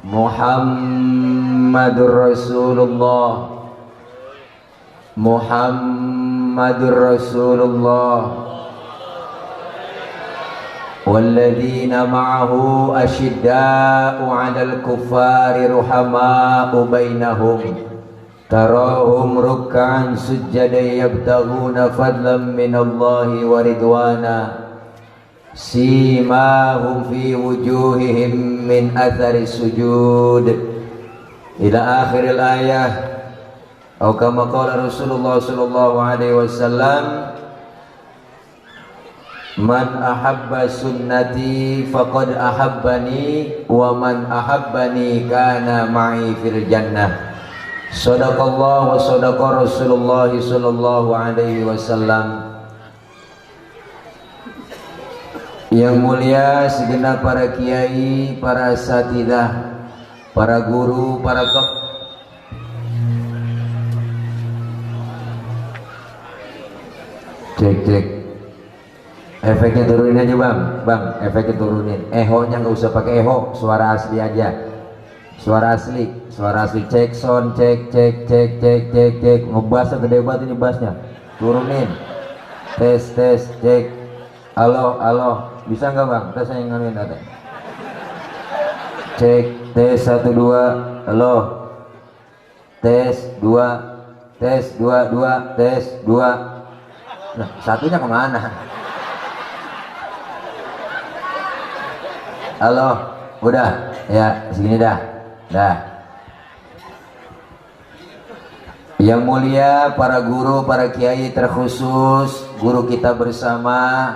Muhammadur Rasulullah, Muhammadur Rasulullah. Walladzina ma'ahu asyidda'u 'alal kuffari ruhama'u bainahum tarahum ruk'an sujjadan yabtaghuna fadlan minallahi wa ridwana simahum fi wujuhihim min athari sujud ila akhiril ayah. Atau kama qala Rasulullah sallallahu alaihi wasallam, man ahabba sunnati faqad ahabbani wa man ahabbani kana ma'i fil jannah. Shadaqallah wa shadaqa Rasulullah sallallahu alaihi wasallam. Yang mulia segenap para kiai, para asatidzah, para guru, para cek efeknya turunin aja bang, efeknya turunin, eho-nya nggak usah pakai eho, suara asli aja, suara asli, cek sound, cek, ngebasnya gede banget ini bassnya, turunin, tes, cek, halo, bisa nggak bang, tes yang nganuin ada, cek, tes 1 2, halo, tes 2, tes 2, tes 2, nah satunya kemana? Halo, udah ya, segini dah. Yang mulia para guru, para kiai, terkhusus guru kita bersama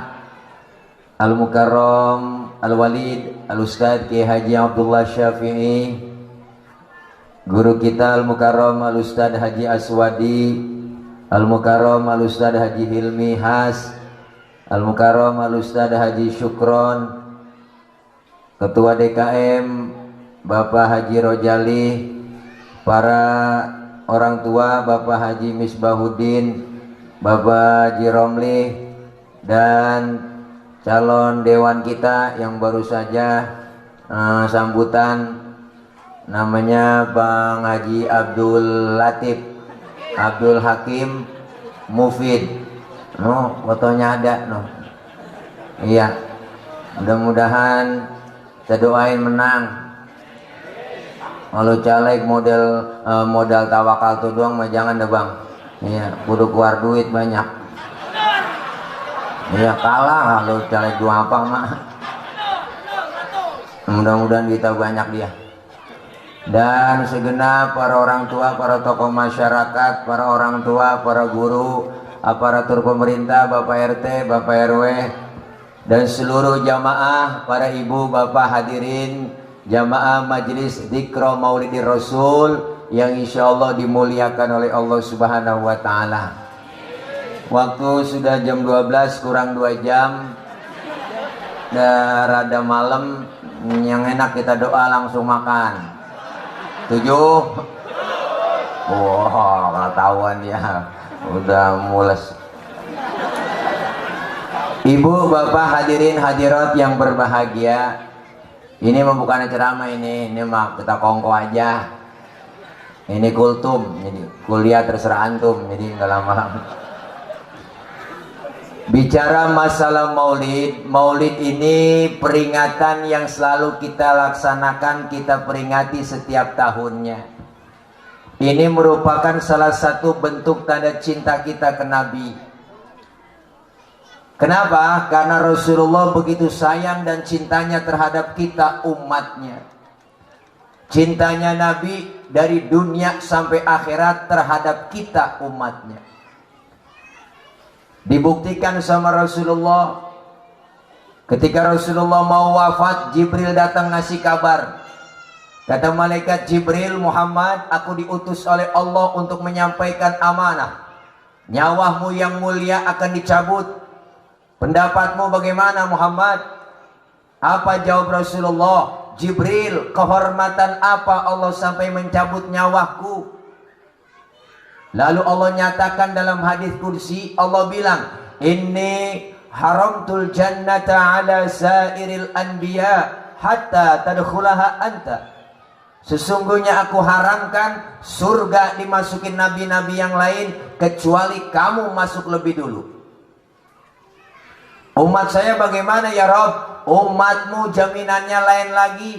Al-Mukarram Al-Walid Al-Ustadz Kiai Haji Abdullah Syafi'i, guru kita Al-Mukarram Al-Ustadz Haji Aswadi, Al-Mukarram Al-Ustadz Haji Hilmi Has, Al-Mukarram Al-Ustadz Haji Syukron, Ketua DKM Bapak Haji Rojali, para orang tua Bapak Haji Misbahuddin, Bapak Haji Romli, dan calon dewan kita yang baru saja sambutan, namanya Bang Haji Abdul Latif Abdul Hakim Mufid. Fotonya ada iya, mudah-mudahan kita doain menang. Kalau caleg modal tawakal tuh doang mah jangan deh bang. Iya, kudu keluar duit banyak. Iya, kalah kalau caleg dua apa mah. Mudah-mudahan kita banyak dia. Dan segenap para orang tua, para tokoh masyarakat, para orang tua, para guru, aparatur pemerintah, Bapak RT, Bapak RW, dan seluruh jamaah, para ibu, bapak hadirin, jamaah majelis Dzikra Maulidir Rasul yang insya Allah dimuliakan oleh Allah Subhanahu wa Ta'ala. Waktu sudah jam 12 kurang 2 jam, rada malam, yang enak kita doa langsung makan. 7. Wah, pengetahuan ya, udah mules. Ibu, bapak, hadirin hadirat yang berbahagia, ini bukan ceramah, ini mah kita kongko aja. Ini kultum, jadi kuliah terserah antum, jadi nggak lama-lama. Bicara masalah maulid ini peringatan yang selalu kita laksanakan, kita peringati setiap tahunnya. Ini merupakan salah satu bentuk tanda cinta kita ke Nabi. Kenapa? Karena Rasulullah begitu sayang dan cintanya terhadap kita umatnya. Cintanya Nabi dari dunia sampai akhirat terhadap kita umatnya. Dibuktikan sama Rasulullah. Ketika Rasulullah mau wafat, Jibril datang ngasih kabar. Kata malaikat Jibril, Muhammad, aku diutus oleh Allah untuk menyampaikan amanah. Nyawamu yang mulia akan dicabut. Pendapatmu bagaimana Muhammad? Apa jawab Rasulullah? Jibril, kehormatan apa Allah sampai mencabut nyawaku? Lalu Allah nyatakan dalam hadis kursi, Allah bilang, inni haramtul jannata ala sairil anbiya hatta tadkhulaha anta. Sesungguhnya aku haramkan surga dimasukin nabi-nabi yang lain kecuali kamu masuk lebih dulu. Umat saya bagaimana ya Rob? Umatmu jaminannya lain lagi.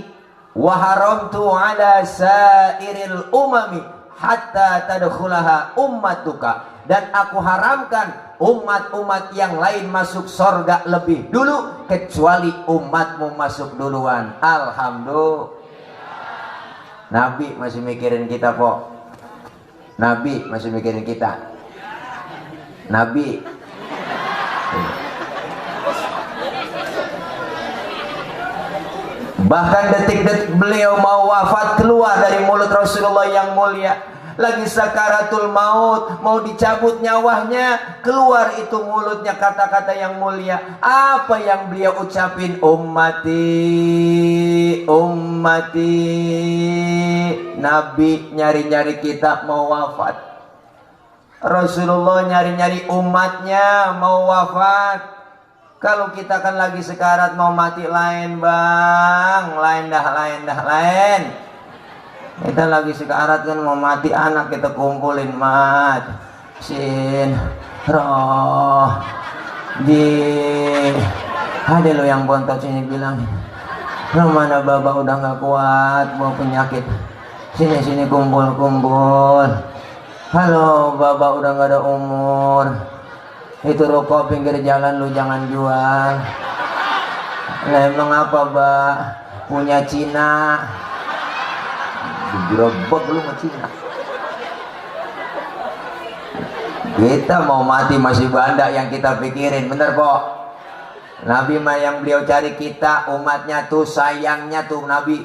Wa haramtu ala sairil umami hatta tadkhulaha ummatuka. Dan aku haramkan umat-umat yang lain masuk surga lebih dulu kecuali umatmu masuk duluan. Alhamdulillah. Nabi masih mikirin kita kok. Nabi masih mikirin kita. Nabi. Bahkan detik-detik beliau mau wafat keluar dari mulut Rasulullah yang mulia. Lagi sakaratul maut, mau dicabut nyawanya, keluar itu mulutnya kata-kata yang mulia. Apa yang beliau ucapin? Ummati, ummati. Nabi nyari-nyari kita mau wafat. Rasulullah nyari-nyari umatnya mau wafat. Kalau kita kan lagi sekarat mau mati lain bang, lain dah. Kita lagi sekarat kan mau mati, anak kita kumpulin mat, sin, roh, di, ada lo yang bontot sini bilang, lo mana bapak udah nggak kuat, bawa penyakit, sini kumpul. Halo bapak udah nggak ada umur. Itu rokok pinggir jalan lu jangan jual. Lah emang apa, Mbak? Punya Cina. Digerebek lu sama Cina. Kita mau mati masih banda yang kita pikirin, bener kok. Nabi mah yang beliau cari kita, umatnya tuh sayangnya tuh Nabi.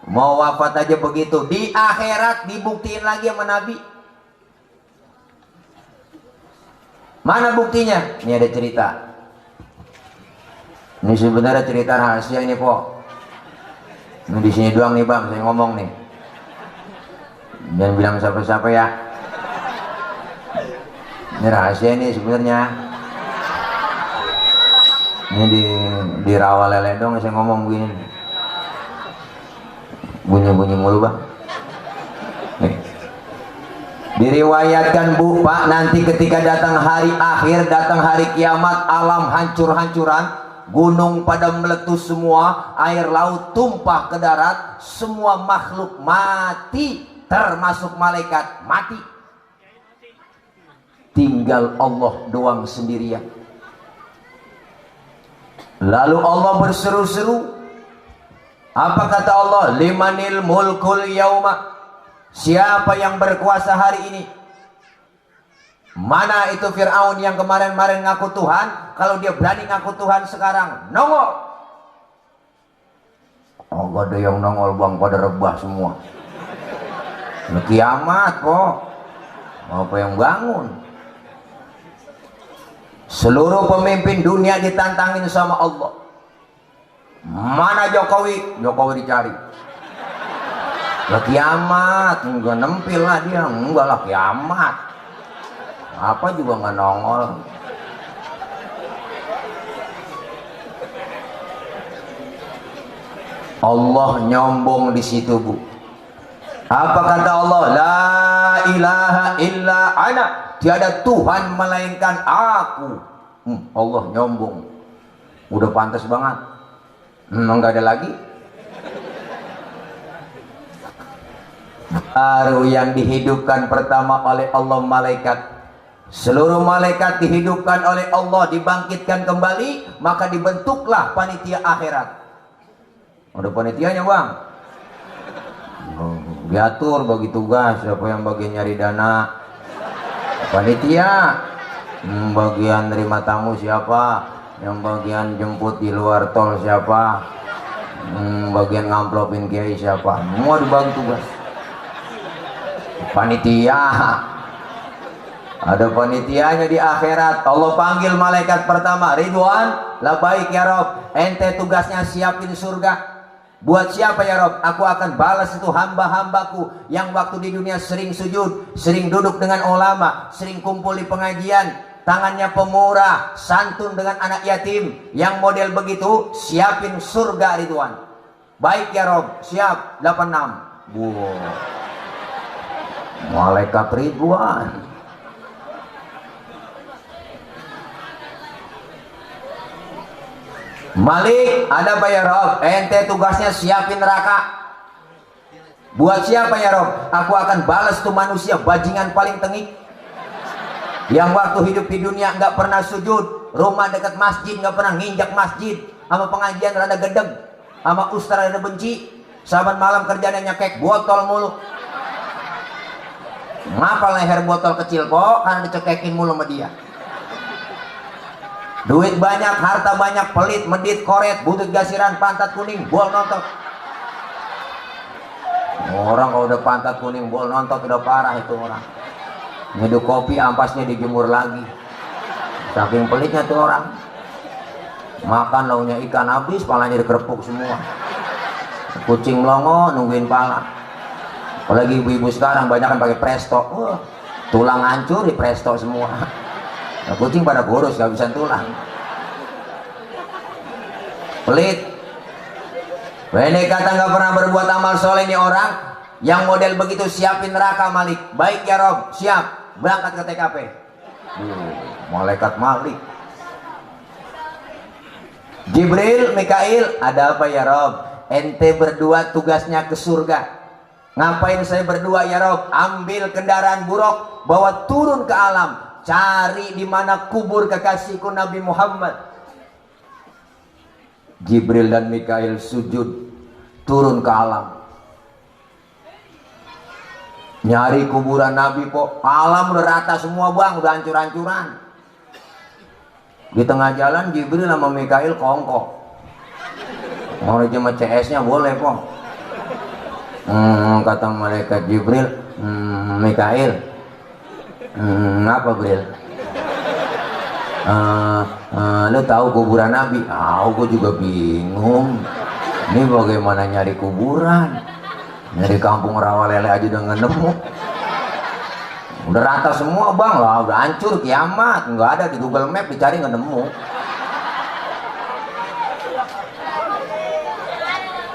Mau wafat aja begitu. Di akhirat dibuktiin lagi sama Nabi. Mana buktinya? Ini ada cerita. Ini sebenarnya cerita rahasia ini kok. Ini di sini doang nih bang, saya ngomong nih. Jangan bilang siapa-siapa ya. Ini rahasia ini sebenarnya. Ini di rawa lele dong saya ngomong begini. Bunyi-bunyi mulu bang. Nih. Diriwayatkan Bu Pak, nanti ketika datang hari akhir, datang hari kiamat, alam hancur-hancuran, gunung pada meletus semua, air laut tumpah ke darat, semua makhluk mati, termasuk malaikat mati. Tinggal Allah doang sendirian. Lalu Allah berseru-seru. Apa kata Allah? Limanil mulkul yauma. Siapa yang berkuasa hari ini? Mana itu Fir'aun yang kemarin-kemarin ngaku Tuhan? Kalau dia berani ngaku Tuhan sekarang, nongol. Oh, gak ada yang nongol bang, pada rebah semua. Ini kiamat kok. Apa yang bangun? Seluruh pemimpin dunia ditantangin sama Allah. Mana Jokowi? Jokowi dicari. Lah kiamat, enggak nempil lah dia, enggak lah kiamat. Apa juga enggak nongol. Allah nyombong di situ Bu. Apa kata Allah? La ilaha illa ana. Tiada Tuhan melainkan aku. Allah nyombong. Udah pantas banget. Enggak ada lagi. Baru yang dihidupkan pertama oleh Allah malaikat. Seluruh malaikat dihidupkan oleh Allah, dibangkitkan kembali, maka dibentuklah panitia akhirat. Ada panitianya bang. Diatur bagi tugas, siapa yang bagian nyari dana, panitia. Bagian nerima tamu siapa, yang bagian jemput di luar tol siapa, bagian ngamplopin kiai siapa, semua dibagi tugas. Panitia, ada panitianya di akhirat. Allah panggil malaikat pertama, Ridwan, labaik ya Rob, ente tugasnya siapin surga. Buat siapa ya Rob? Aku akan balas itu hamba-hambaku yang waktu di dunia sering sujud, sering duduk dengan ulama, sering kumpul di pengajian, tangannya pemurah, santun dengan anak yatim. Yang model begitu siapin surga Ridwan. Baik ya Rob, siap. 86. Wow. Malaikat ribuan. Malik, ada apa ya Rob? Ente tugasnya siapin neraka. Buat siapa ya Rob? Aku akan balas tuh manusia bajingan paling tengik, yang waktu hidup di dunia nggak pernah sujud, rumah dekat masjid nggak pernah nginjak masjid, sama pengajian rada gedeg, sama ustaz rada benci, saban malam kerjanya nyekek botol mulu. Ngapa leher botol kecil kok? Karena dicekekin mulu sama dia. Duit banyak, harta banyak, pelit, medit, koret, butut gasiran, pantat kuning, bol nontot. Orang kalau udah pantat kuning, bol nontot udah parah itu orang. Nyeduh kopi, ampasnya dijemur lagi. Saking pelitnya tuh orang. Makan launya ikan habis, palanya dikerepuk semua. Kucing melongo nungguin pala. Apalagi ibu-ibu sekarang banyak kan pakai presto. Tulang hancur di presto semua. Nah, kucing pada kurus, gak bisa tulang. Pelit. Ini kata gak pernah berbuat amal soleh ini orang. Yang model begitu siapin neraka Malik. Baik ya Rob, siap. Berangkat ke TKP. Malaikat Malik. Jibril, Mikail, ada apa ya Rob? Ente berdua tugasnya ke surga. Ngapain saya berdua ya Rob? Ambil kendaraan buruk, bawa turun ke alam. Cari di mana kubur kekasihku Nabi Muhammad. Jibril dan Mikail sujud, turun ke alam. Nyari kuburan Nabi kok. Alam udah rata semua bang, udah hancur-hancuran. Di tengah jalan Jibril sama Mikail kongkok. Mau cuma CS-nya boleh kok. Kata malaikat Jibril, Mikail, apa Bril? Lu tahu kuburan Nabi? Aku juga bingung. Ini bagaimana nyari kuburan? Nyari kampung Rawalele aja udah nggak nemu. Udah rata semua bang lah, udah hancur kiamat. Nggak ada di Google Map, dicari nggak nemu.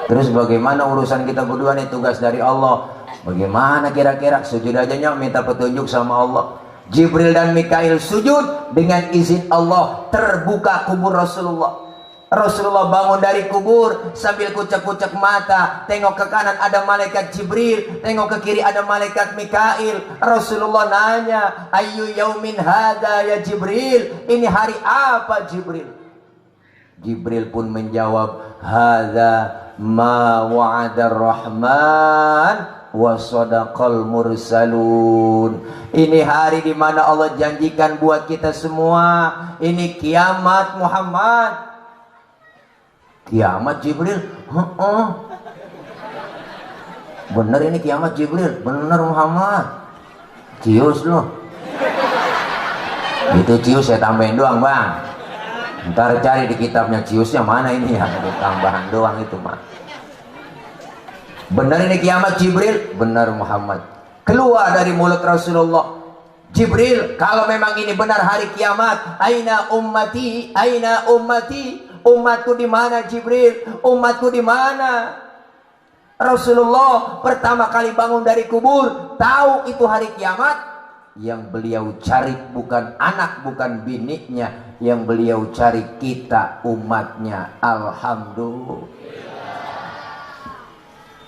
Terus bagaimana urusan kita berdua nih, tugas dari Allah? Bagaimana kira-kira? Sujud aja nyok, minta petunjuk sama Allah. Jibril dan Mikail sujud, dengan izin Allah terbuka kubur Rasulullah. Rasulullah bangun dari kubur sambil kucek-kucek mata, tengok ke kanan ada malaikat Jibril, tengok ke kiri ada malaikat Mikail. Rasulullah nanya, "Ayyu yaumin hada ya Jibril?" Ini hari apa Jibril? Jibril pun menjawab, "Hadza ma wa'ada Rahman wa sadaqal mursalun." Ini hari di mana Allah janjikan buat kita semua. Ini kiamat Muhammad. Kiamat Jibril? Bener ini kiamat Jibril? Bener Muhammad. Cius loh. Itu cius saya tambahin doang bang. Ntar cari di kitabnya ciusnya mana ini ya. Tambahan doang itu mah. Bener ini kiamat Jibril? Bener Muhammad. Keluar dari mulut Rasulullah, Jibril, kalau memang ini benar hari kiamat, aina ummati, aina ummati, umatku di mana Jibril? Umatku di mana? Rasulullah pertama kali bangun dari kubur, tahu itu hari kiamat. Yang beliau cari bukan anak, bukan biniknya, yang beliau cari kita umatnya. Alhamdulillah.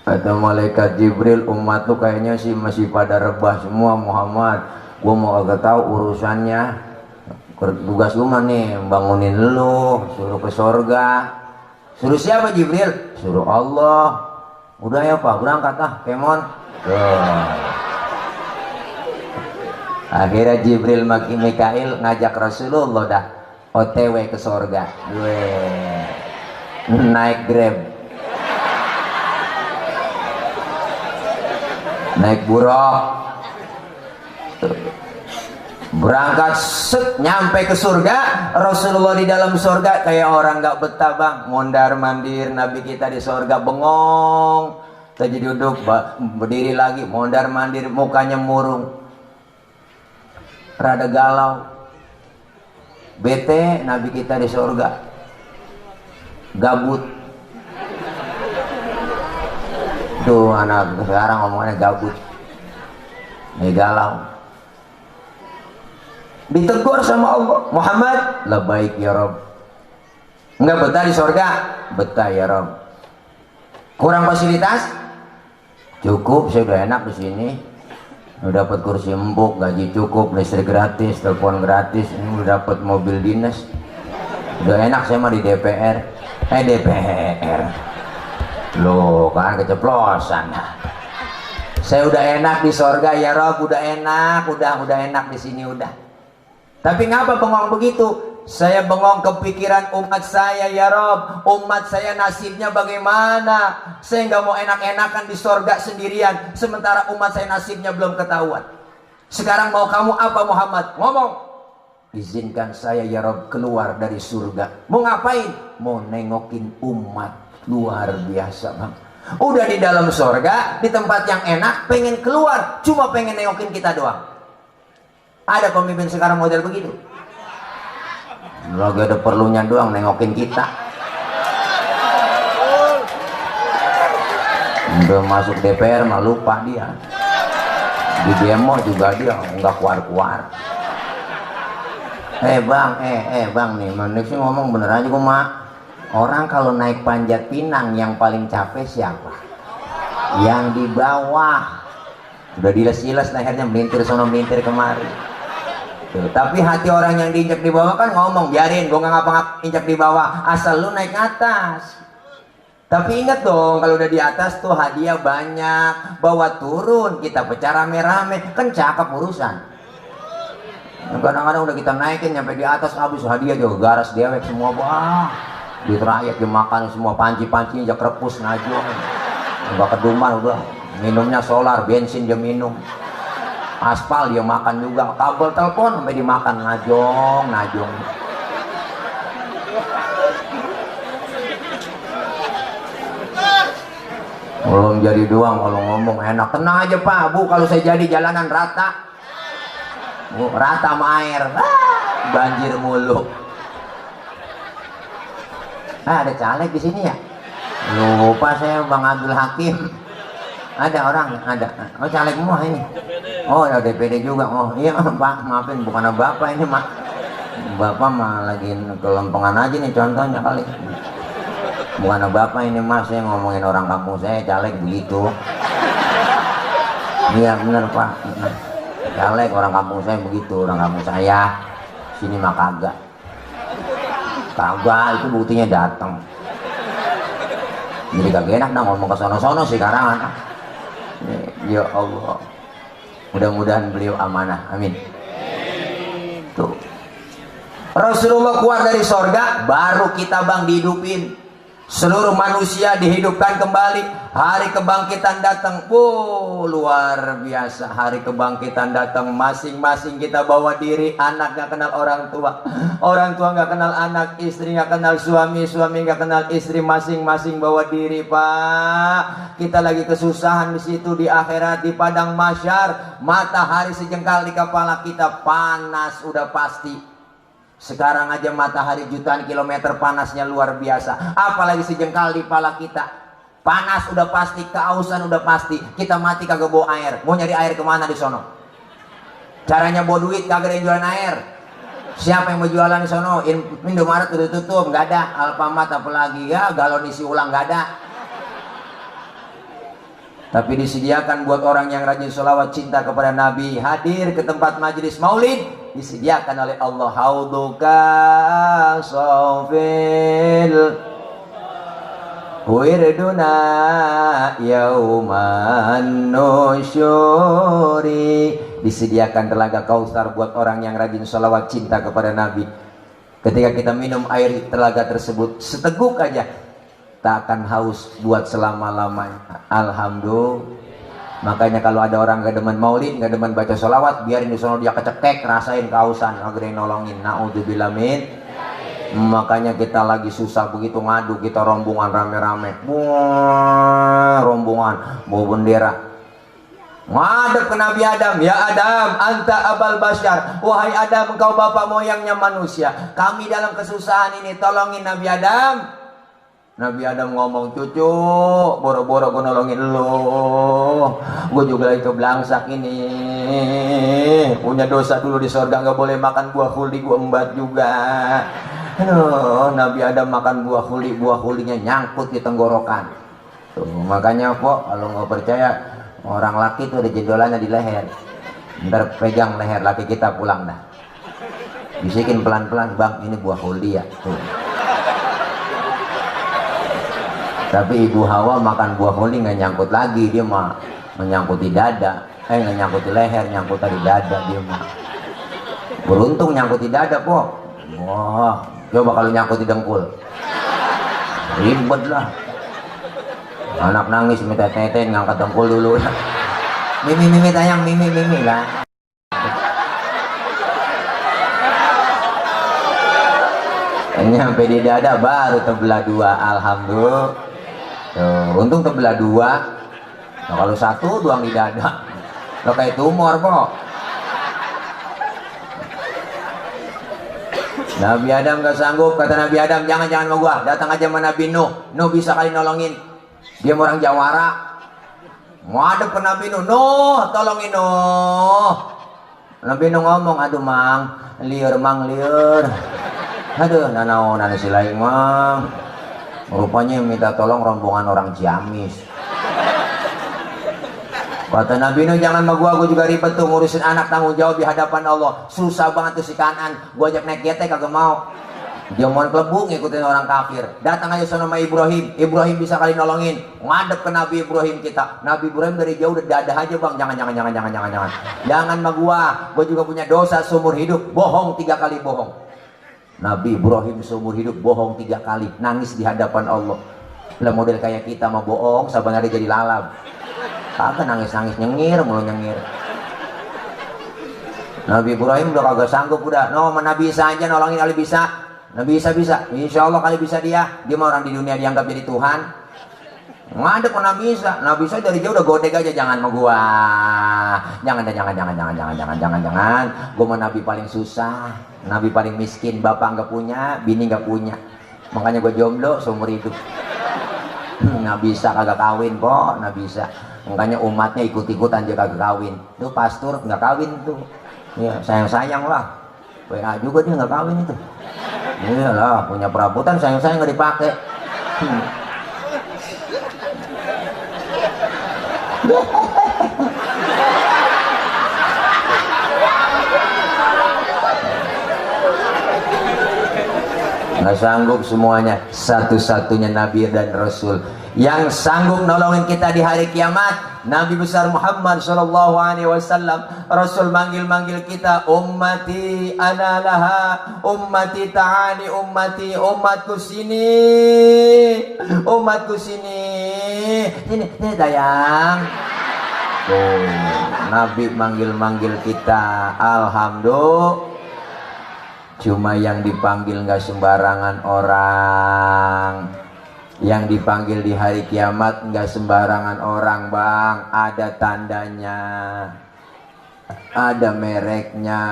Kata malaikat Jibril, umat tuh kayaknya sih masih pada rebah semua Muhammad. Gua mau agak tahu urusannya. Tugas gue mah nih bangunin lu, suruh ke sorga. Suruh siapa Jibril? Suruh Allah. Udah ya Pak, berangkat kemon. Akhirnya Jibril maki Mikail ngajak Rasulullah dah OTW ke sorga. Naik Grab, naik buruk, berangkat set, nyampe ke surga. Rasulullah di dalam surga kayak orang gak betah bang, mondar mandir. Nabi kita di surga bengong, tadi duduk berdiri lagi, mondar mandir, mukanya murung, rada galau, bete. Nabi kita di surga gabut. Tuh anak sekarang ngomongannya gabut, galau. Ditegur sama Allah, Muhammad, labbaik ya Rabb. Enggak betah di surga? Betah ya Rabb. Kurang fasilitas? Cukup, saya udah enak di sini. Udah dapat kursi empuk, gaji cukup, listrik gratis, telepon gratis, ini udah dapat mobil dinas. Udah enak saya mah di DPR. DPR. Loh, kan keceplosan. Saya udah enak di surga ya Rob, udah enak, udah enak di sini udah. Tapi ngapa bengong begitu? Saya bengong kepikiran umat saya ya Rob. Umat saya nasibnya bagaimana? Saya nggak mau enak-enakan di surga sendirian, sementara umat saya nasibnya belum ketahuan. Sekarang mau kamu apa Muhammad? Ngomong. Izinkan saya ya Rob keluar dari surga. Mau ngapain? Mau nengokin umat. Luar biasa bang. Udah di dalam surga, di tempat yang enak, pengen keluar, cuma pengen nengokin kita doang. Ada pemimpin sekarang model begitu? Lagi ada perlunya doang nengokin kita. Udah masuk DPR mah lupa dia. Di demo juga dia nggak keluar-keluar. Bang nih, manusia ngomong bener aja gue mak. Orang kalau naik Panjat Pinang yang paling capek siapa? Yang di bawah. Udah diles-iles lehernya, melintir sono melintir kemari. Tuh, tapi hati orang yang diinjak di bawah kan ngomong, biarin gue nggak ngapa-ngapain injak di bawah, asal lu naik atas. Tapi ingat dong, kalau udah di atas tuh hadiah banyak, bawa turun kita pecah rame-rame, kan cakep urusan. Kadang-kadang udah kita naikin nyampe di atas, habis hadiah juga garas dewek semua, wah duit rakyat dimakan semua, panci-panci injak repus najong, nggak keduman udah, minumnya solar, bensin dia minum. Aspal dia makan juga, kabel telepon sampai dimakan najong. Belum jadi doang kalau ngomong enak. Tenang aja Pak, Bu, kalau saya jadi jalanan rata. Bu, rata sama air. Banjir mulu. Ada caleg di sini ya? Lupa saya Bang Abdul Hakim. Ada orang, ada. Oh caleg semua ini. Oh ya DPD juga. Oh iya Pak, maafin bukan Bapak ini Mak. Bapak mah lagi kelempengan aja nih contohnya kali. Bukan Bapak ini Mas, saya ngomongin orang kampung saya caleg begitu. Iya bener Pak. Caleg orang kampung saya begitu, orang kampung saya. Sini mah kagak. Kagak itu buktinya datang. Jadi kagak enak dah ngomong ke sono-sono sekarang. Ya Allah, mudah-mudahan beliau amanah, amin. Tuh, Rasulullah keluar dari sorga, baru kita bang dihidupin. Seluruh manusia dihidupkan kembali. Hari kebangkitan datang. Wow, luar biasa. Hari kebangkitan datang. Masing-masing kita bawa diri. Anak gak kenal orang tua. Orang tua gak kenal anak. Istri gak kenal suami. Suami gak kenal istri. Masing-masing bawa diri Pak. Kita lagi kesusahan di situ di akhirat, di padang mahsyar. Matahari sejengkal di kepala kita. Panas udah pasti. Sekarang aja matahari jutaan kilometer panasnya luar biasa, apalagi sejengkal di kepala kita. Panas udah pasti, kehausan udah pasti. Kita mati kagak bawa air, mau nyari air kemana di sono? Caranya bawa duit, kagak ada yang jualan air. Siapa yang mau jualan di sono? Indomaret udah tutup, nggak ada. Alfamart apalagi ya, galon isi ulang nggak ada. Tapi disediakan buat orang yang rajin sholawat cinta kepada Nabi, hadir ke tempat majelis maulid, disediakan oleh Allah. Hauduka sofil wirduna yauman nusyuri. Disediakan telaga Kautsar buat orang yang rajin sholawat cinta kepada Nabi. Ketika kita minum air telaga tersebut seteguk aja, tak akan haus buat selama-lamanya. Alhamdulillah. Makanya kalau ada orang gak demen maulid, gak demen baca sholawat, biarin di sana dia kecekek, rasain kehausan, gak ada yang nolongin. Na'udzubillah min. Makanya kita lagi susah begitu ngadu, kita rombongan rame-rame. Rombongan bawa bendera. Ngadep ke Nabi Adam, ya Adam, anta abal basyar. Wahai Adam, engkau bapak moyangnya manusia. Kami dalam kesusahan ini, tolongin Nabi Adam. Nabi Adam ngomong, cucu, boro-boro gue nolongin lo, gue juga lagi keblangsak ini, punya dosa dulu di sorga, nggak boleh makan buah khuldi, gue embat juga. Aduh, Nabi Adam makan buah hulinya nyangkut di tenggorokan. Tuh, makanya kok kalau nggak percaya, orang laki tuh ada jendolannya di leher. Ntar pegang leher laki kita pulang dah. Bisikin pelan-pelan, bang ini buah huli ya. Tuh. Tapi ibu Hawa makan buah huli nggak nyangkut lagi, dia mah menyangkut di dada. Nggak nyangkut di leher, nyangkut di dada dia mah. Beruntung nyangkut di dada kok. Wah, coba kalau nyangkut di dengkul, ribet lah. Anak nangis minta tete, ngangkat dengkul dulu. Mimi tayang, mimi lah. Nyampe di dada baru terbelah dua, alhamdulillah. Tuh, untung terbelah dua. Nah, kalau satu doang di dada, lo kayak tumor kok. Nabi Adam gak sanggup, kata Nabi Adam, jangan sama gua, datang aja sama Nabi Nuh. Nuh bisa kali nolongin, dia orang Jawara. Mau ada ke Nabi Nuh, Nuh tolongin Nuh. Nabi Nuh ngomong, aduh mang liur, aduh nana silaing mang. Rupanya yang minta tolong rombongan orang Ciamis. Kata Nabi Nuh, jangan sama gua juga ribet tuh ngurusin anak, tanggung jawab di hadapan Allah. Susah banget tuh si Kanan, gua ajak naik getek kagak mau. Dia mau kelebuk ngikutin orang kafir. Datang aja sama Ibrahim, Ibrahim bisa kali nolongin. Ngadep ke Nabi Ibrahim kita. Nabi Ibrahim dari jauh udah dadah aja bang, jangan. Jangan sama gua juga punya dosa seumur hidup, bohong 3 kali bohong. Nabi Ibrahim seumur hidup bohong 3 kali, nangis di hadapan Allah. Lah model kayak kita mah bohong, sabanari jadi lalab. Kagak nangis nyengir mulu nyengir. Nabi Ibrahim udah kagak sanggup udah. No, Nabi Isa aja nolongin kali bisa. Nabi Isa bisa. Insya Allah kali bisa dia. Dia mah orang di dunia dianggap jadi Tuhan. Ngadep ke Nabi Isa. Nabi Isa dari jauh udah godek aja, jangan sama gua. Jangan. Gua mah Nabi paling susah. Nabi paling miskin, bapak nggak punya, bini nggak punya. Makanya gua jomblo seumur hidup. Nabi Isa kagak kawin kok, Nabi Isa. Makanya umatnya ikut-ikutan dia kagak kawin. Tuh pastor nggak kawin tuh. Ya sayang lah. WA juga dia nggak kawin itu. Iyalah punya perabotan sayang nggak dipakai. Nggak sanggup semuanya. Satu-satunya Nabi dan Rasul yang sanggup nolongin kita di hari kiamat, Nabi besar Muhammad Shallallahu Alaihi Wasallam. Rasul manggil kita, ummati ana laha, ummati ta'ani, ummati, umatku sini, ini dayang. Tuh, Nabi manggil kita, alhamdulillah. Cuma yang dipanggil nggak sembarangan orang. Yang dipanggil di hari kiamat nggak sembarangan orang bang. Ada tandanya, ada mereknya.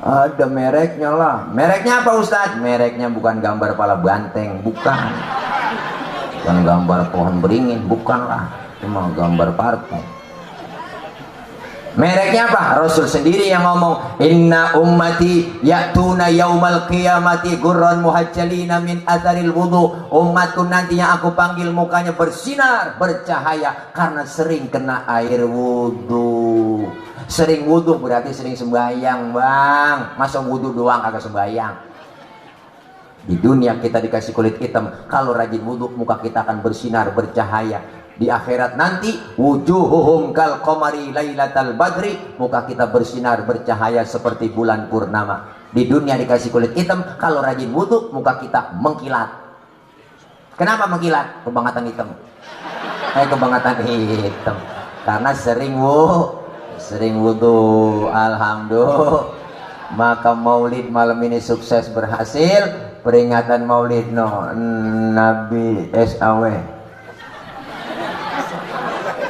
Ada mereknya lah. Mereknya apa Ustadz? Mereknya bukan gambar pala banteng, bukan. Bukan gambar pohon beringin, bukanlah. Cuma gambar partai. Mereknya apa? Rasul sendiri yang ngomong, inna ummati ya'tuna yaumal qiyamati gurran muhajjalina min atharil wudu. Umatku nantinya aku panggil mukanya bersinar, bercahaya karena sering kena air wudu. Sering wudu berarti sering sembahyang bang. Masa wudu doang kagak sembahyang? Di dunia kita dikasih kulit hitam, kalau rajin wudu muka kita akan bersinar, bercahaya. Di akhirat nanti wujuhuhum kal qamari lailatal badri, muka kita bersinar bercahaya seperti bulan purnama. Di dunia dikasih kulit hitam, kalau rajin wudu muka kita mengkilat. Kenapa mengkilat? Kebangatan hitam. Kebangatan hitam karena sering wudu. Alhamdulillah. Maka maulid malam ini sukses berhasil. Peringatan maulid Nabi SAW.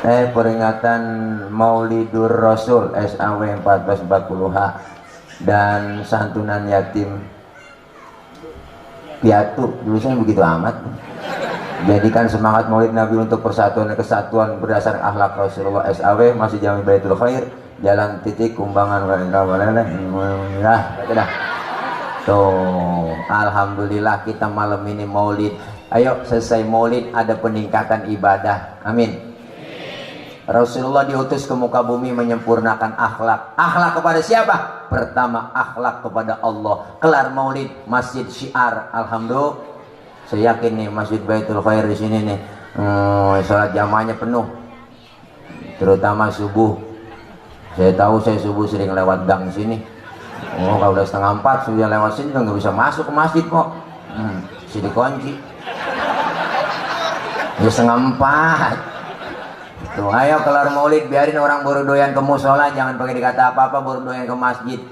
Peringatan Maulidur Rasul SAW 1440H dan santunan yatim piatu tulisannya begitu amat. Jadikan semangat Maulid Nabi untuk persatuan dan kesatuan berdasar akhlak Rasulullah. SAW masih Jami Baitul Khair, Jalan Titik Kumbangan dah. Tuh, alhamdulillah kita malam ini Maulid. Ayo selesai Maulid ada peningkatan ibadah. Amin. Rasulullah diutus ke muka bumi menyempurnakan akhlak. Akhlak kepada siapa? Pertama akhlak kepada Allah. Kelar Maulid, masjid syiar. Alhamdulillah. Saya yakin nih Masjid Baitul Khair di sini nih, sholat jamaahnya penuh, terutama subuh. Saya tahu saya subuh sering lewat gang sini. Oh, kalau udah 3:30 sudah lewat sini udah nggak bisa masuk ke masjid kok. Masih dikunci. Ya 3:30. Tuh, ayo kelar Maulid biarin orang baru doyan ke musola, jangan pakai dikata apa-apa baru doyan ke masjid.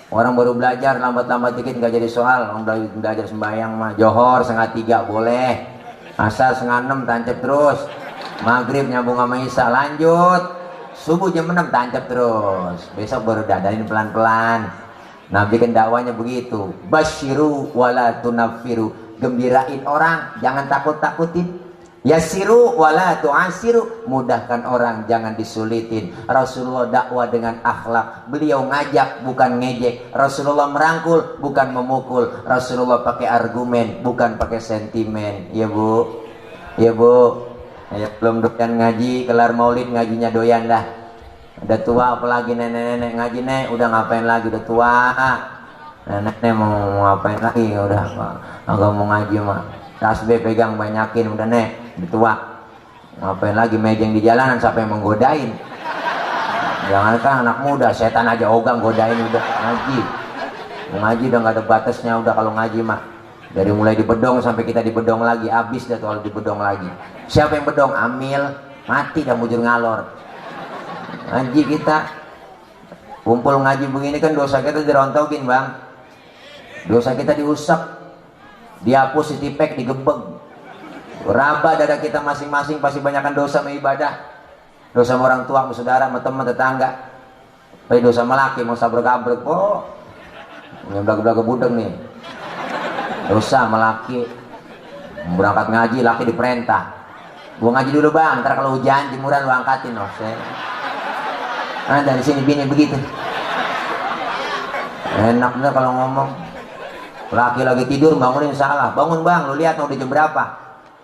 Orang baru belajar lambat-lambat dikit nggak jadi soal. Orang belajar sembahyang mah Johor 2:30 boleh, asar 5:30 tancap terus, maghrib nyambung sama isya lanjut, subuh jam 6 tancap terus, besok baru dadarin pelan-pelan. Nabi kan dakwanya begitu, basyiru wala tunaffiru, gembirain orang jangan takut-takutin. Yasiru wala tu'asiru, mudahkan orang jangan disulitin. Rasulullah dakwah dengan akhlak. Beliau ngajak bukan ngejek. Rasulullah merangkul bukan memukul. Rasulullah pakai argumen bukan pakai sentimen. Ya bu, ya bu. Ya, belum doyan ngaji, kelar Maulid ngajinya doyan dah. Udah tua apalagi nenek-nenek ngaji nek, udah ngapain lagi udah tua. Nenek mau ngapain lagi udah agak mau ngaji mah. Tasbih pegang banyakin udah nek, udah tua. Ngapain lagi mejeng di jalanan siapa yang menggodain? Jangankan anak muda, setan aja ogah godain udah ngaji. Mau ngaji udah nggak ada batasnya udah kalau ngaji mah. Dari mulai di bedong sampai kita di bedong lagi, habis dah kalau di bedong lagi. Siapa yang bedong? Amil, mati dah mujur ngalor. Ngaji kita kumpul ngaji begini kan dosa kita dirontokin bang. Dosa kita diusap, dihapus, ditipek, digebeg. Raba dada kita masing-masing pasti banyakkan dosa sama ibadah. Dosa sama orang tua, sama saudara, sama teman, tetangga. Tapi dosa sama laki, mau sabrek-abrek kok. Ngeblag-blag budeng nih. Dosa sama laki. Berangkat ngaji, laki diperintah. Gua ngaji dulu bang, ntar kalau hujan jemuran lu angkatin loh. Nah dari sini bini begitu. Enak bener kalau ngomong. Laki lagi tidur bangunin salah, bangun bang, lu lihat udah jam berapa?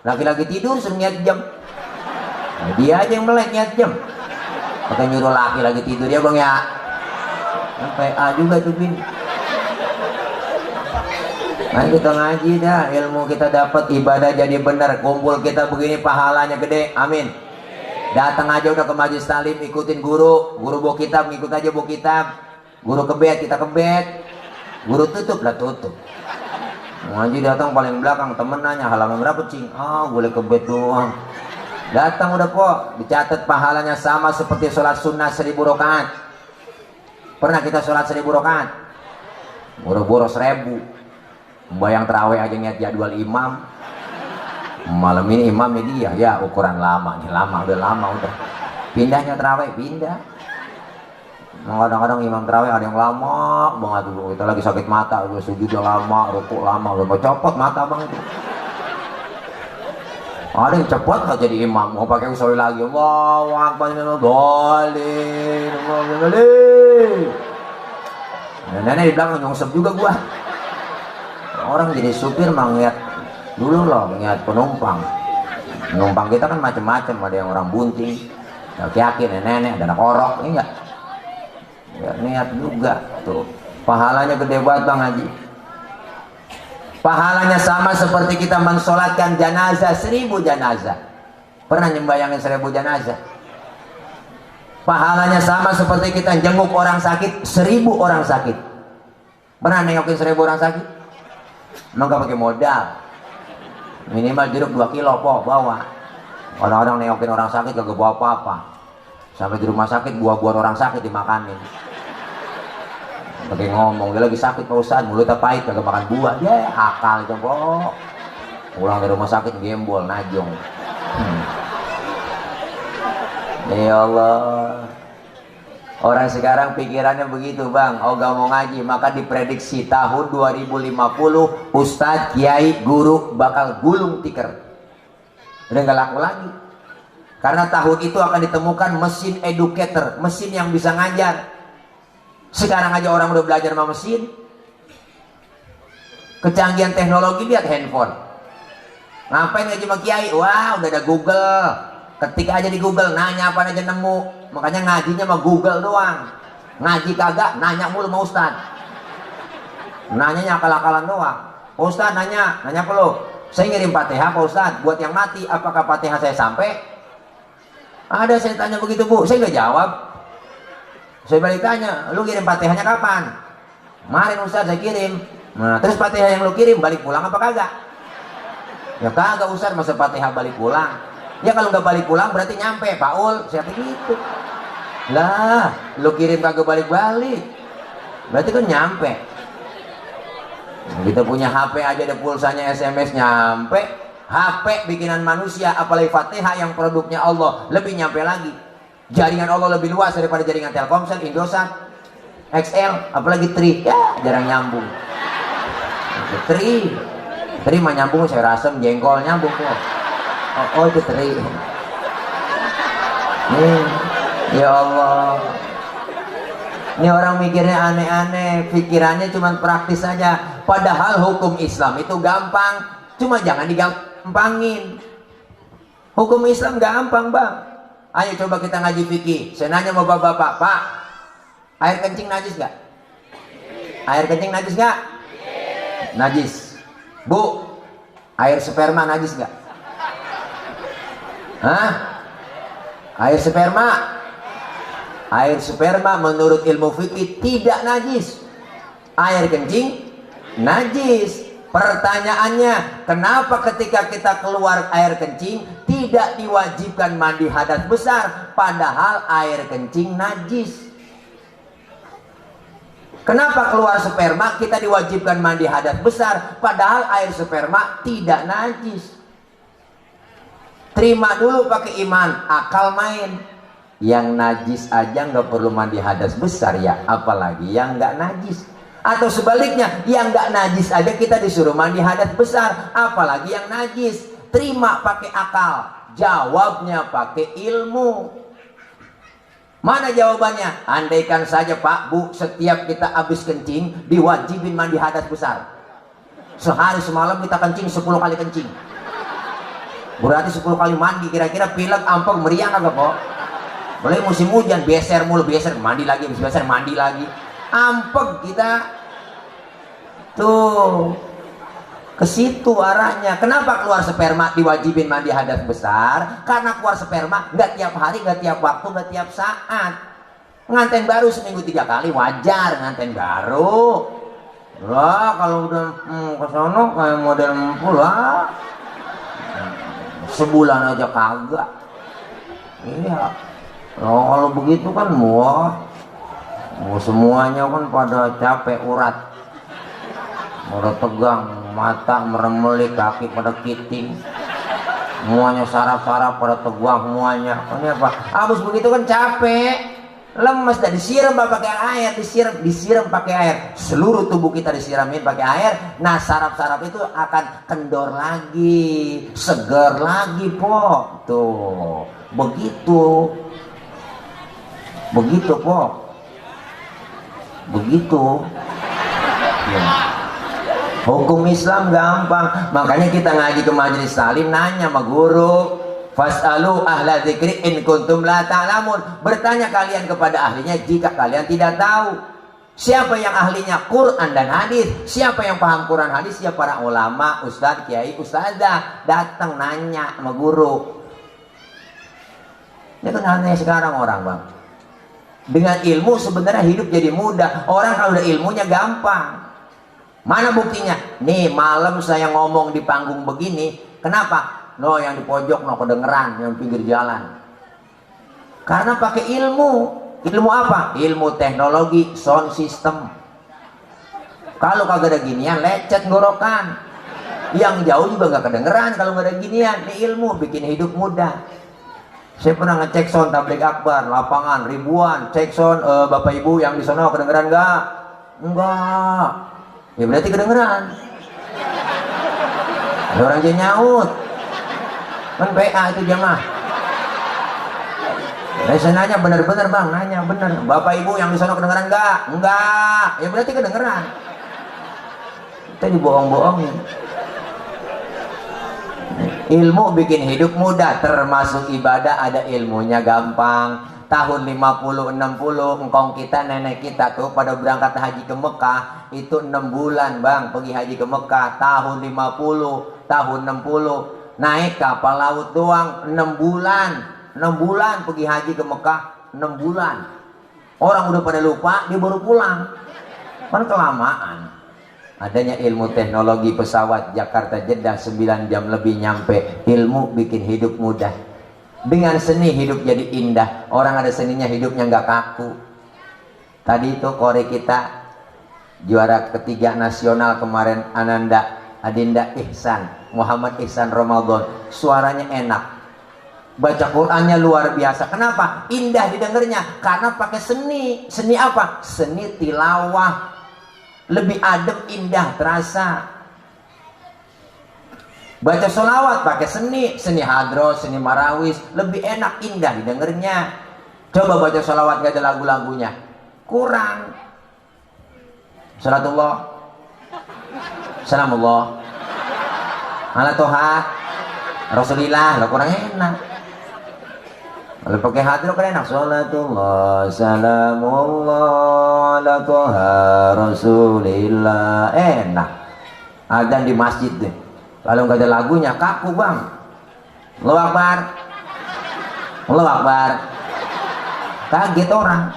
Laki lagi tidur suruh niat jam, nah, dia aja yang melek niat jam. Pakai nyuruh laki lagi tidur ya bang ya. PA juga tuh bin. Nah kita ngaji dah, ilmu kita dapat, ibadah jadi benar, kumpul kita begini pahalanya gede, amin. Datang aja udah ke majelis talim, ikutin guru bawa kitab, ngikut aja bawa kitab. Guru kebet, kita kebet. Guru tutup lah tutup. Ngaji datang paling belakang, temen nanya halaman berapa cing? Boleh kebet doang. Datang udah kok, dicatat pahalanya sama seperti sholat sunnah 1000 rakaat. Pernah kita sholat 1000 rakaat? Boro-boro 1000. Bayang terawih aja niat jadwal imam. Malam ini imamnya dia, ya ukuran lama nih, udah lama udah. Pindahnya terawih, pindah. Kadang-kadang imam terawih ada yang lama banget dulu. Kita lagi sakit mata, udah sujudnya lama, rukuk lama, udah mau copot mata bang itu. Ada yang cepet nggak jadi imam, mau pakai usul lagi. Allahu Akbar, dolin, nenek di belakang nyungsep juga gua. Orang jadi supir mah ngeliat dulu loh, ngeliat penumpang. Penumpang kita kan macam-macam, ada yang orang bunting, laki-laki, nenek, ada anak orok, ini enggak? Ya niat juga tuh, pahalanya gede banget bang Haji. Pahalanya sama seperti kita mensolatkan jenazah 1000 jenazah. Pernah nyembayangin 1000 jenazah? Pahalanya sama seperti kita jenguk orang sakit 1000 orang sakit. Pernah nengokin 1000 orang sakit? Emang gak pakai modal, minimal jeruk 2 kilo po bawa. Orang-orang nengokin orang sakit gak bawa apa-apa. Sampai di rumah sakit buah-buah orang sakit dimakanin. Pakai ngomong dia lagi sakit Pak Ustadz, mulutnya pahit kagak makan buah. Dia akal itu po. Pulang dari rumah sakit gembol najong. Ya Allah. Orang sekarang pikirannya begitu bang, oh gak mau ngaji, maka diprediksi tahun 2050 ustadz, kiai, guru bakal gulung tikar. Udah gak laku lagi. Karena tahun itu akan ditemukan mesin educator, mesin yang bisa ngajar. Sekarang aja orang udah belajar sama mesin. Kecanggihan teknologi, lihat handphone. Ngapain ngaji sama kiai? Wah udah ada Google. Ketik aja di Google, nanya apa aja nemu. Makanya ngajinya sama Google doang. Ngaji kagak, nanya mulu sama ustad. Nanyanya akal-akalan doang. Ustad nanya apa lo? Saya ngirim Fatihah Pak Ustad buat yang mati, apakah Fatihah saya sampai? Ada saya tanya begitu bu, saya nggak jawab. Saya balik tanya, lu kirim Fatihahnya kapan? Kemarin Ustad saya kirim. Nah terus Fatihah yang lu kirim balik pulang apa kagak? Ya kagak Ustad, masa Fatihah balik pulang? Ya kalau nggak balik pulang berarti nyampe Paul, siapa gitu? Lah, lu kirim kagak balik-balik, berarti kan nyampe. Kita punya HP aja ada pulsanya, SMS nyampe. HP bikinan manusia, apalagi Fatihah yang produknya Allah, lebih nyampe lagi. Jaringan Allah lebih luas daripada jaringan Telkomsel, Indosat, XL, apalagi Tri, ya jarang nyambung. Tri mah nyambung, saya rasem jengkol nyambung kok. Oh itu Tri. Ya Allah, ini orang mikirnya aneh-aneh, pikirannya cuma praktis saja. Padahal hukum Islam itu gampang, cuma jangan digampangin. Hukum Islam gampang bang. Ayo coba kita ngaji fikih. Saya nanya sama bapak-bapak, Pak, air kencing najis gak? Air kencing najis gak? Najis. Bu, air sperma najis gak? Hah? Air sperma? Air sperma menurut ilmu fikih tidak najis. Air kencing najis. Pertanyaannya, kenapa ketika kita keluar air kencing tidak diwajibkan mandi hadas besar, padahal air kencing najis? Kenapa keluar sperma kita diwajibkan mandi hadas besar, padahal air sperma tidak najis? Terima dulu pakai iman, akal main. Yang najis aja nggak perlu mandi hadas besar ya, apalagi yang nggak najis. Atau sebaliknya, yang nggak najis aja kita disuruh mandi hadas besar, apalagi yang najis. Terima pakai akal, jawabnya pakai ilmu. Mana jawabannya? Andaikan saja Pak Bu, setiap kita habis kencing diwajibin mandi hadas besar. Sehari semalam kita kencing 10 kali kencing. Berarti 10 kali mandi, kira-kira pilek, ampok, meriang agak kok. Boleh musim hujan, beser mulu, beser, mandi lagi, beser, mandi lagi. Ampek kita. Tuh. Ke situ arahnya. Kenapa keluar sperma diwajibin mandi hadas besar? Karena keluar sperma nggak tiap hari, nggak tiap waktu, nggak tiap saat. Nganten baru seminggu 3 kali wajar nganten baru. Wah, kalau udah ke sono kayak model pula. Sebulan aja kagak. Iya. Kalau begitu kan semuanya kan pada capek urat, pada tegang, mata meremelik, kaki pada kiting, semuanya saraf-saraf pada tegang semuanya. Ini apa? Habis begitu kan capek, lemes, dan disiram pakai air, disiram pakai air. Seluruh tubuh kita disiramin pakai air. Nah saraf-saraf itu akan kendor lagi, seger lagi po. Tuh, begitu po. Begitu ya. Hukum Islam gampang. Makanya kita ngaji ke majelis salim, nanya sama guru, fasalu ahla dzikri in kuntum la ta'lamun. Bertanya kalian kepada ahlinya jika kalian tidak tahu. Siapa yang ahlinya Quran dan hadis? Siapa yang paham Quran hadis? Siapa para ulama, ustadz, kiai, ustazah. Datang nanya sama guru. Ini kan aneh sekarang orang bang. Dengan ilmu sebenarnya hidup jadi mudah. Orang kalau udah ilmunya gampang. Mana buktinya? Nih malam saya ngomong di panggung begini. Kenapa? No yang di pojok no kedengeran, yang pinggir jalan. Karena pakai ilmu. Ilmu apa? Ilmu teknologi, sound system. Kalau kagak ada ginian, lecet ngorokan. Yang jauh juga nggak kedengeran kalau nggak ada ginian. Ini ilmu bikin hidup mudah. Saya pernah ngecek sound tablik akbar, lapangan ribuan, cek sound, bapak ibu yang di sana kedengeran nggak? Enggak. Ya berarti kedengeran. Ada orang yang nyaut. Kan PA itu jamaah. Saya nanya bener-bener bang, nanya bener. Bapak ibu yang di sana kedengeran nggak? Enggak. Ya berarti kedengeran. Kita dibohong-bohongin. Ilmu bikin hidup mudah, termasuk ibadah ada ilmunya gampang. Tahun 50-60 engkong kita, nenek kita tuh pada berangkat haji ke Mekah itu 6 bulan bang pergi haji ke Mekah. Tahun 50, tahun 60 naik kapal laut doang 6 bulan. 6 bulan pergi haji ke Mekah, 6 bulan. Orang udah pada lupa, dia baru pulang. Kan kelamaan. Adanya ilmu teknologi pesawat Jakarta Jeddah 9 jam lebih nyampe. Ilmu bikin hidup mudah. Dengan seni hidup jadi indah. Orang ada seninya hidupnya nggak kaku. Tadi itu Kore kita juara ketiga nasional kemarin, Ananda Adinda Ihsan, Muhammad Ihsan Ramadan. Suaranya enak. Baca Qur'annya luar biasa. Kenapa? Indah didengarnya. Karena pakai seni. Seni apa? Seni tilawah. Lebih adem, indah, terasa. Baca sholawat pakai seni, seni hadroh, seni marawis, lebih enak, indah didengarnya. Coba baca sholawat gak ada lagu-lagunya, kurang. Salatullah, salamullah, ala toha, rasulillah, lah kurang enak. Kalau pakai hadroh kan enak. Salatullah, salamullah, ala toha, rasulillah, enak. Adzan di masjid deh. Kalau nggak ada lagunya kaku bang. Allahu Akbar, Allahu Akbar, kaget orang.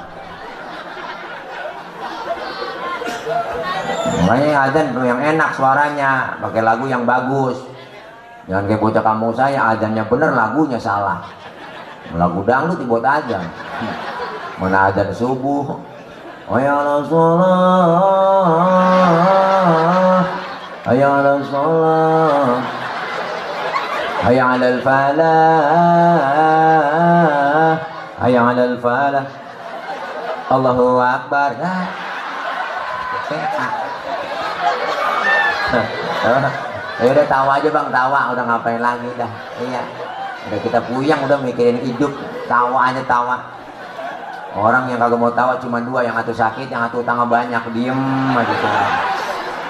Makanya adzan yang enak suaranya, pakai lagu yang bagus. Jangan kayak bocah kamu saya, adzannya bener lagunya salah. Lagu dangdut dibuat adzan. Mana adzan subuh? Oh ya Rasulullah, hayya 'alal shalah, hayya 'alal falah, hayya 'alal falah, Allahu Akbar. Ya udah tawa aja bang, tawa, udah ngapain lagi dah. Iya, udah kita puyang, udah mikirin hidup, tawa aja tawa. Orang yang kagak mau tawa cuma dua, yang satu sakit, yang satu utangnya banyak, diem aja tuh.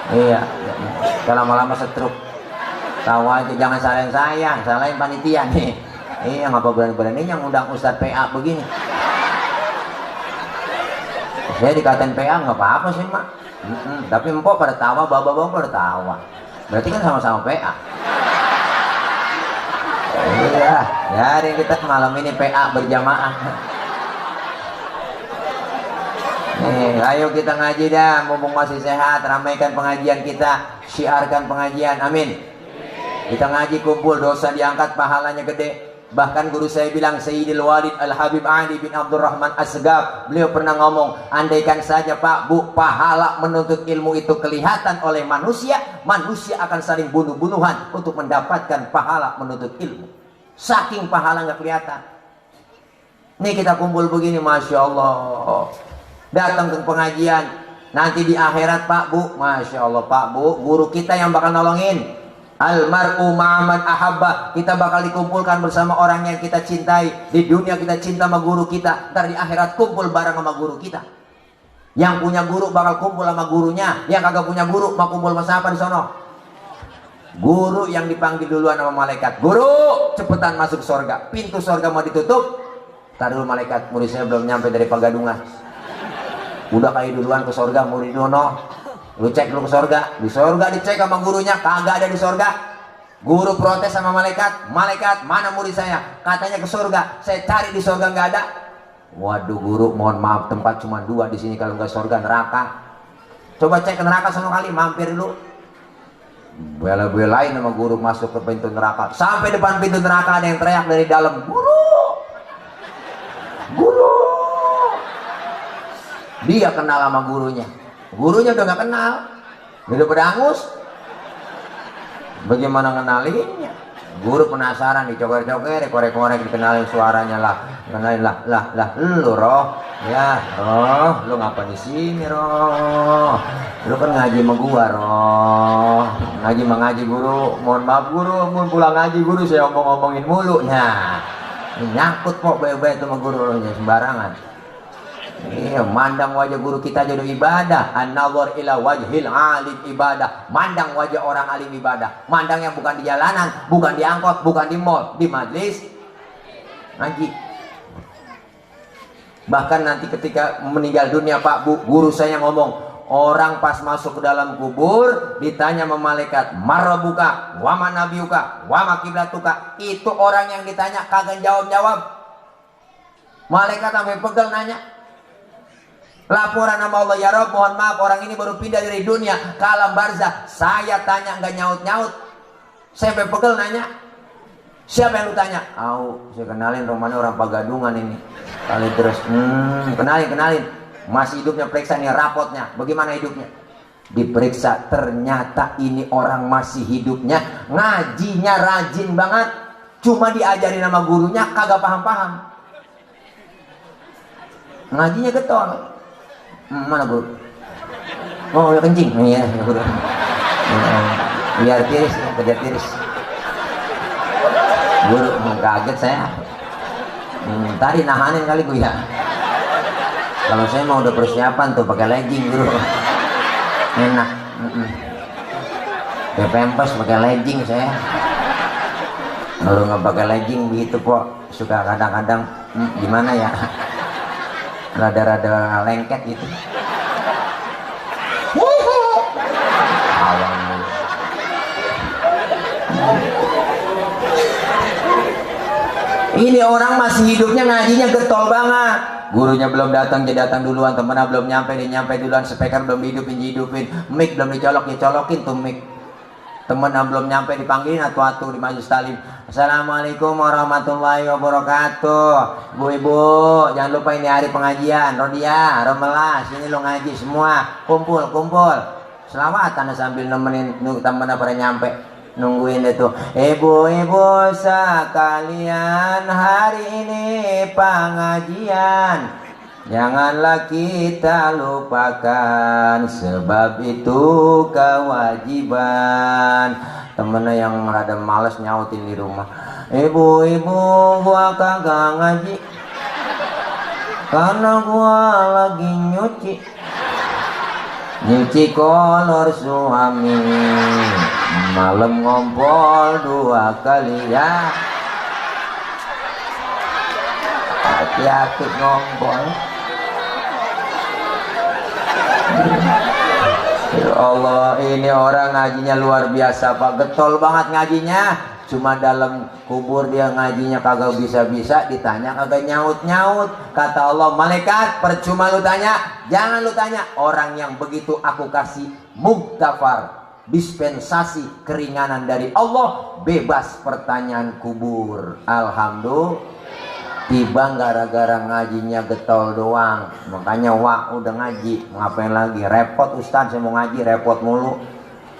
Iya, kalau lama-lama setruk. Tawa aja, jangan salahin saya, salahin panitia nih. Iya, ngapa berani-berani yang undang Ustadz PA begini. Saya dikatain PA nggak apa-apa sih mak. Tapi empok pada tawa, bapak-bapak pada tawa. Berarti kan sama-sama PA. Iya, jadi kita malam ini PA berjamaah. Nih, ayo kita ngaji dah, mumpung masih sehat, ramaikan pengajian kita, syiarkan pengajian, amin. Kita ngaji kumpul, dosa diangkat, pahalanya gede. Bahkan guru saya bilang, Sayyidil Walid Al-Habib Ali bin Abdurrahman Asgab, beliau pernah ngomong, andaikan saja Pak Bu, pahala menuntut ilmu itu kelihatan oleh manusia, manusia akan saling bunuh-bunuhan untuk mendapatkan pahala menuntut ilmu. Saking pahala nggak kelihatan. Nih kita kumpul begini, Masya Allah. Datang ke pengajian, nanti di akhirat Pak Bu, Masya Allah Pak Bu, guru kita yang bakal nolongin. Almar'u ma'aman ahabba, kita bakal dikumpulkan bersama orang yang kita cintai. Di dunia kita cinta sama guru kita, ntar di akhirat kumpul bareng sama guru kita. Yang punya guru bakal kumpul sama gurunya, yang kagak punya guru mau kumpul sama siapa di sono? Guru yang dipanggil duluan sama malaikat, guru cepetan masuk surga. Pintu surga mau ditutup, tar dulu malaikat, murid saya belum nyampe dari Pagadungan. Udah kayak duluan ke surga, murid dono. Lu cek lu ke surga, di surga dicek sama gurunya, kagak ada di surga. Guru protes sama malaikat, malaikat mana murid saya? Katanya ke surga, saya cari di surga nggak ada. Waduh guru, mohon maaf tempat cuma dua di sini, kalau nggak surga neraka. Coba cek ke neraka sono kali, mampir dulu. Bela-belain sama guru masuk ke pintu neraka. Sampai depan pintu neraka ada yang teriak dari dalam, guru, guru. Dia kenal sama gurunya. Gurunya udah gak kenal, udah pada angus. Bagaimana ngenalinnya? Guru penasaran, dicoker-coker, korek-korek, dikenalin suaranya lah, kenalin lah, lu roh, ya roh, lu ngapa di sini roh? Lu kan ngaji sama gua roh, ngaji guru, mohon maaf guru, mau pulang ngaji guru saya ngomongin mulu, nah nyangkut kok baik-baik sama guru nya sembarangan. Iya, mandang wajah guru kita jadi ibadah. An-nazar ila wajhil alim ibadah. Mandang wajah orang alim ibadah. Mandangnya bukan di jalanan, bukan di angkot, bukan di mall, di majlis ngaji. Bahkan nanti ketika meninggal dunia Pak Bu, guru saya ngomong, orang pas masuk ke dalam kubur ditanya sama malaikat, marabuka, wa manabiuka, wa makiblatuka. Itu orang yang ditanya kagak jawab-jawab. Malaikat sampai pegel nanya. Laporan sama Allah, ya Rob, mohon maaf orang ini baru pindah dari dunia ke alam barzah. Saya tanya nggak nyaut-nyaut. Saya sampai pegel nanya. Siapa yang lu tanya? Saya kenalin rumahnya orang Pagadungan ini. Kali terus, kenalin. Masih hidupnya, periksa nih rapotnya. Bagaimana hidupnya? Diperiksa, ternyata ini orang masih hidupnya. Ngajinya rajin banget. Cuma diajarin sama gurunya kagak paham-paham. Ngajinya getol. Mana guru? Oh ya kencing. Iya guru. Biar tiris, kerja tiris. Guru kaget saya. Tadi nahanin kali gue ya. Kalau saya mau udah persiapan tuh pakai legging guru. Enak. Kayak pempes pakai legging saya. Kalau nggak pakai legging begitu kok suka kadang-kadang gimana ya? Rada-rada lengket gitu. Ini orang masih hidupnya ngajinya getol banget. Gurunya belum datang, dia datang duluan. Temennya belum nyampe, dia nyampe duluan. Speaker belum dihidupin. Mic belum dicolokin tuh mic. Temennya belum nyampe, dipanggilin atu-atu di majelis talim. Assalamualaikum warahmatullahi wabarakatuh. Bu-ibu, jangan lupa ini hari pengajian. Rodia, Romelah, sini lo ngaji semua. Kumpul. Selawatan sambil nemenin temennya pada nyampe. Nungguin itu. Ibu-ibu sekalian, hari ini pengajian. Janganlah kita lupakan, sebab itu kewajiban. Temennya yang rada males nyautin di rumah. Ibu-ibu, gua kagak ngaji karena gua lagi nyuci kolor suami. Malam ngompol 2 kali ya. Hati-hati ngompol. Ya Allah, ini orang ngajinya luar biasa Pak, getol banget ngajinya. Cuma dalam kubur dia ngajinya kagak bisa-bisa, ditanya kagak nyaut-nyaut. Kata Allah, malaikat percuma lu tanya, jangan lu tanya. Orang yang begitu aku kasih muktafar, dispensasi keringanan dari Allah, bebas pertanyaan kubur. Alhamdulillah. Tiba gara-gara ngajinya getol doang. Makanya udah ngaji, ngapain lagi? Repot Ustaz, saya mau ngaji repot mulu.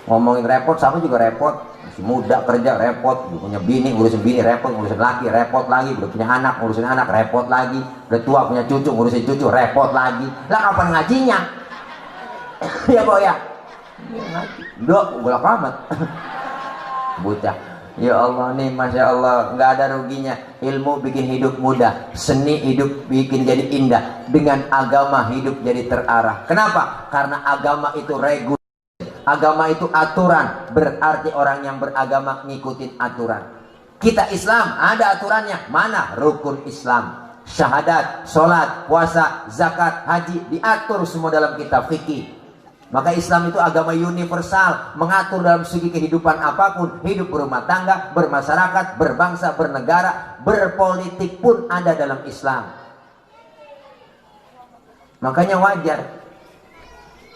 Ngomongin repot, sama juga repot. Masih muda kerja repot, udah punya bini ngurusin bini repot, ngurusin laki repot lagi, udah punya anak ngurusin anak repot lagi, udah tua punya cucu ngurusin cucu repot lagi. Lah kapan ngajinya? Ya Bo ya. Dok, golak amat. Bocah. Ya Allah nih, Masya Allah, nggak ada ruginya. Ilmu bikin hidup mudah, seni hidup bikin jadi indah, dengan agama hidup jadi terarah. Kenapa? Karena agama itu regulasi, agama itu aturan. Berarti orang yang beragama ngikutin aturan. Kita Islam ada aturannya. Mana? Rukun Islam, syahadat, sholat, puasa, zakat, haji, diatur semua dalam kitab fikih. Maka Islam itu agama universal, mengatur dalam segi kehidupan apapun, hidup berumah tangga, bermasyarakat, berbangsa, bernegara, berpolitik pun ada dalam Islam. Makanya wajar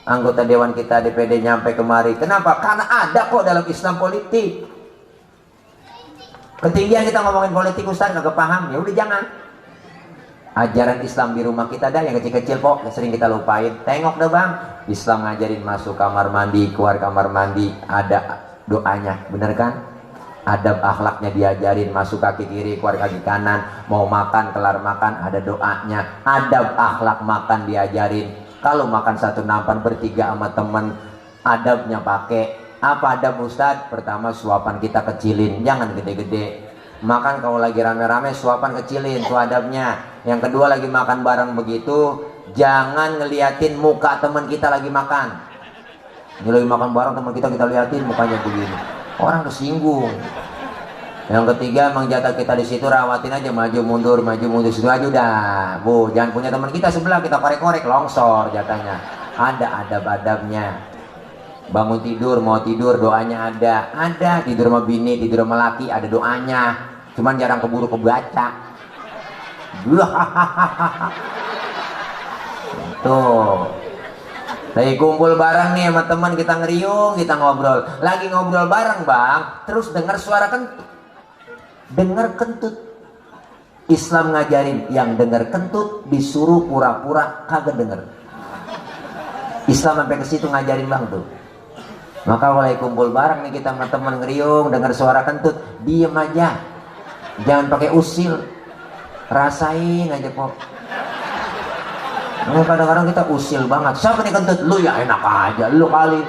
anggota dewan kita DPD nyampe kemari. Kenapa? Karena ada kok dalam Islam politik. Ketinggian kita ngomongin politik Ustaz nggak paham, ya udah jangan. Ajaran Islam di rumah kita ada yang kecil-kecil kok, sering kita lupain. Tengok deh bang, Islam ngajarin masuk kamar mandi, keluar kamar mandi, ada doanya, bener kan? Adab akhlaknya diajarin, masuk kaki kiri keluar kaki kanan, mau makan kelar makan ada doanya. Adab akhlak makan diajarin. Kalau makan satu nampan bertiga sama temen, adabnya pakai apa? Adab Ustadz, pertama suapan kita kecilin, jangan gede-gede. Makan kalau lagi rame-rame suapan kecilin, itu adabnya. Yang kedua, lagi makan bareng begitu jangan ngeliatin muka teman kita lagi makan. Ini lagi makan bareng teman kita liatin mukanya begini, orang kesinggung. Yang ketiga, emang jatah kita di situ, rawatin aja, maju mundur situ aja udah. Bu, jangan punya teman kita sebelah kita korek-korek, longsor jatahnya. Ada adab-adabnya. Bangun tidur, mau tidur doanya ada. Tidur sama bini, tidur sama laki ada doanya. Cuman jarang keburu kebaca. Tuh. Lagi kumpul bareng nih sama teman kita, ngeriung, kita ngobrol. Lagi ngobrol bareng bang, terus dengar suara kentut. Dengar kentut. Islam ngajarin yang dengar kentut disuruh pura-pura kagak denger. Islam sampai ke situ ngajarin bang tuh. Maka mulai kumpul bareng nih kita sama teman, ngeriung, dengar suara kentut, diem aja. Jangan pakai usil. Rasain aja kok. Nah, kadang-kadang kita usil banget. Siapa nih kentut? Lu ya, enak aja, lu kali.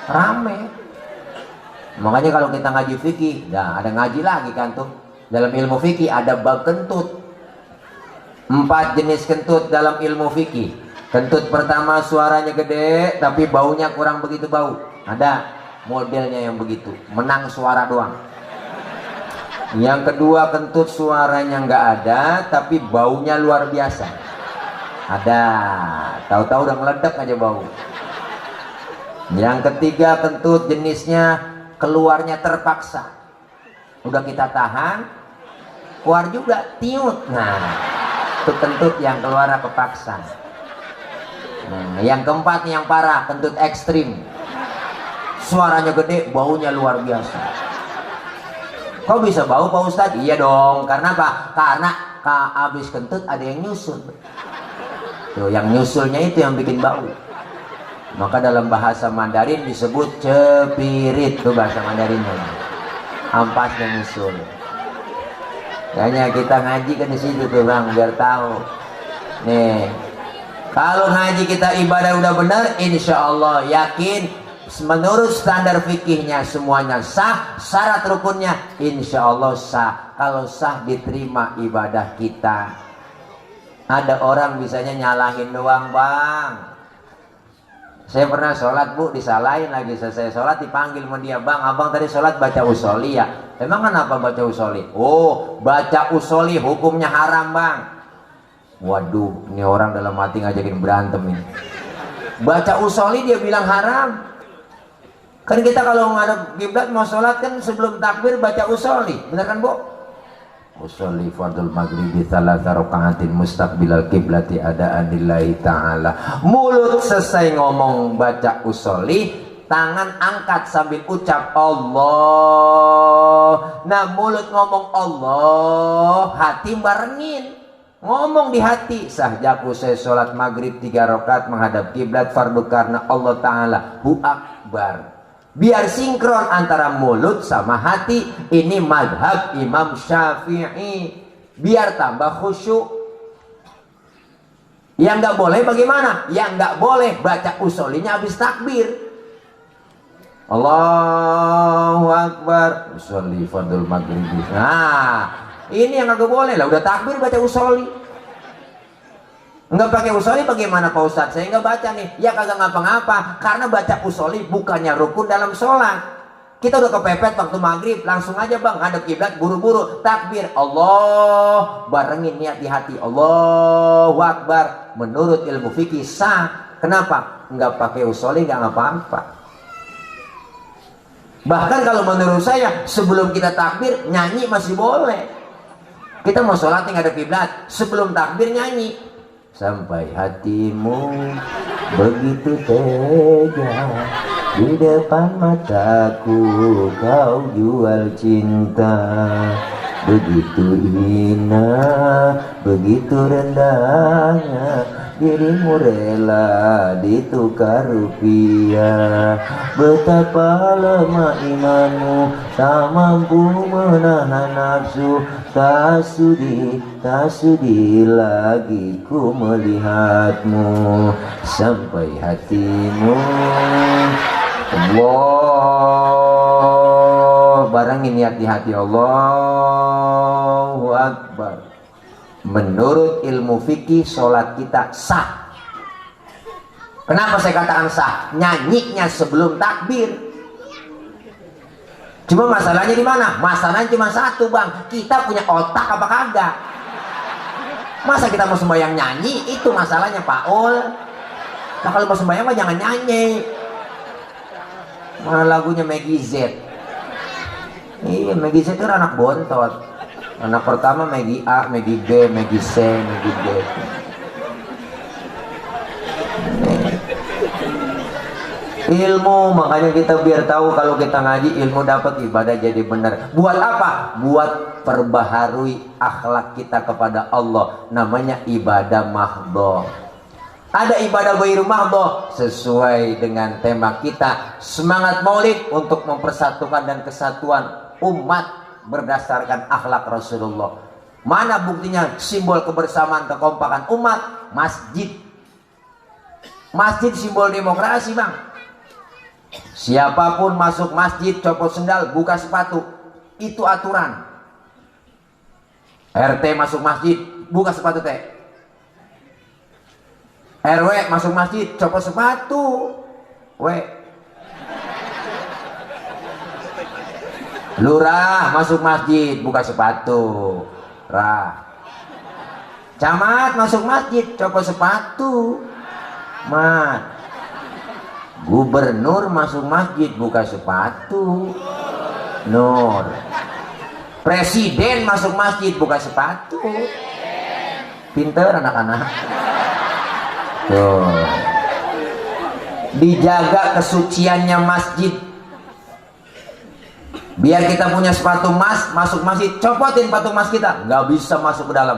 Rame. Makanya kalau kita ngaji fikih, nah ada ngaji lagi kan tuh. Dalam ilmu fikih ada bab kentut. 4 jenis kentut dalam ilmu fikih. Kentut pertama suaranya gede tapi baunya kurang begitu bau. Ada modelnya yang begitu, menang suara doang. Yang kedua, kentut suaranya nggak ada tapi baunya luar biasa. Ada, tahu-tahu udah meledak aja bau. Yang ketiga, kentut jenisnya keluarnya terpaksa. Udah kita tahan, keluar juga tiut. Nah, itu kentut yang keluar kepaksa. Nah, yang keempat yang parah, kentut ekstrim. Suaranya gede, baunya luar biasa. Kok bisa bau Pak Ustadz? Iya dong, karena apa? Karena habis kentut ada yang nyusul. Tuh, yang nyusulnya itu yang bikin bau. Maka dalam bahasa Mandarin disebut cepirit, tuh bahasa Mandarinnya. Ampas dan nyusul. Kayaknya kita ngaji kan di situ tuh bang, biar tahu. Nih, kalau ngaji kita ibadah udah benar, insya Allah yakin menurut standar fikihnya semuanya sah, syarat rukunnya insya Allah sah. Kalau sah diterima ibadah kita. Ada orang bisanya nyalahin doang bang. Saya pernah sholat bu, disalahin lagi. Selesai sholat dipanggil sama dia, bang abang tadi sholat baca usoli ya? Emang kenapa baca usoli? Oh, baca usoli hukumnya haram bang. Waduh, ini orang dalam hati ngajakin berantem ini. Baca usoli dia bilang haram. Kan kita kalau ngadep kiblat mau sholat kan sebelum takbir baca usoli, bener kan bu? Usolli fardul maghribi thalatha raka'atin mustaqbilal qiblati adaan lillahi ta'ala. Mulut selesai ngomong baca usolli, tangan angkat sambil ucap Allah. Nah, mulut ngomong Allah, hati barengin. Ngomong di hati, sahjaku saya sholat maghrib 3 rakaat menghadap kiblat fardu karena Allah Ta'ala. Hu akbar. Biar sinkron antara mulut sama hati. Ini madhab Imam Syafi'i. Biar tambah khusyuk. Yang nggak boleh bagaimana? Yang nggak boleh baca usolinya habis takbir. Allahu Akbar. Usolli fardul maghribi. Nah, ini yang nggak boleh lah. Udah takbir baca usoli. Nggak pakai usoli bagaimana Pak Ustadz? Saya nggak baca nih. Ya kagak ngapa-ngapa. Karena baca usoli bukannya rukun dalam sholat. Kita udah kepepet waktu maghrib, langsung aja bang ngadep kiblat, buru-buru takbir Allah, barengin niat di hati Allahu Akbar. Menurut ilmu fikih sah. Kenapa? Nggak pakai usoli nggak ngapa-ngapa. Bahkan kalau menurut saya sebelum kita takbir nyanyi masih boleh. Kita mau sholat ngadep kiblat, sebelum takbir nyanyi. Sampai hatimu begitu tega, di depan mataku kau jual cinta. Begitu hina, begitu rendahnya dirimu rela ditukar rupiah. Betapa lemah imanmu, tak mampu menahan nafsu. Tak sudi lagi ku melihatmu sampai hatimu. Allah, barangin niat di hati. Allahu Akbar. Menurut ilmu fikih sholat kita sah. Kenapa saya katakan sah? Nyanyinya sebelum takbir. Cuma masalahnya di mana? Masalahnya cuma satu, Bang. Kita punya otak apa kagak? Masa kita mau sembahyang nyanyi? Itu masalahnya, Pak Ul. Nah, kalau mau sembahyang mah jangan nyanyi. Mana lagunya Maggie Z? Iya, Maggie Z itu anak bontot. Anak pertama Maggie A, Maggie B, Maggie C, Maggie D. Ilmu, makanya kita biar tahu kalau kita ngaji ilmu dapat, ibadah jadi benar. Buat apa? Buat perbaharui akhlak kita kepada Allah. Namanya ibadah mahdhah. Ada ibadah ghairu mahdhah sesuai dengan tema kita, semangat Maulid untuk mempersatukan dan kesatuan umat berdasarkan akhlak Rasulullah. Mana buktinya simbol kebersamaan kekompakan umat? Masjid. Masjid simbol demokrasi, Bang. Siapapun masuk masjid copot sendal, buka sepatu. Itu aturan. RT masuk masjid, buka sepatu teh. RW masuk masjid, copot sepatu. Lurah masuk masjid, buka sepatu. Rah. Camat masuk masjid, copot sepatu. Mat. Gubernur masuk masjid, buka sepatu. Nur. Presiden masuk masjid, buka sepatu. Pinter anak-anak. Tuh. Dijaga kesuciannya masjid. Biar kita punya sepatu emas, masuk masjid, copotin sepatu emas kita, nggak bisa masuk ke dalam.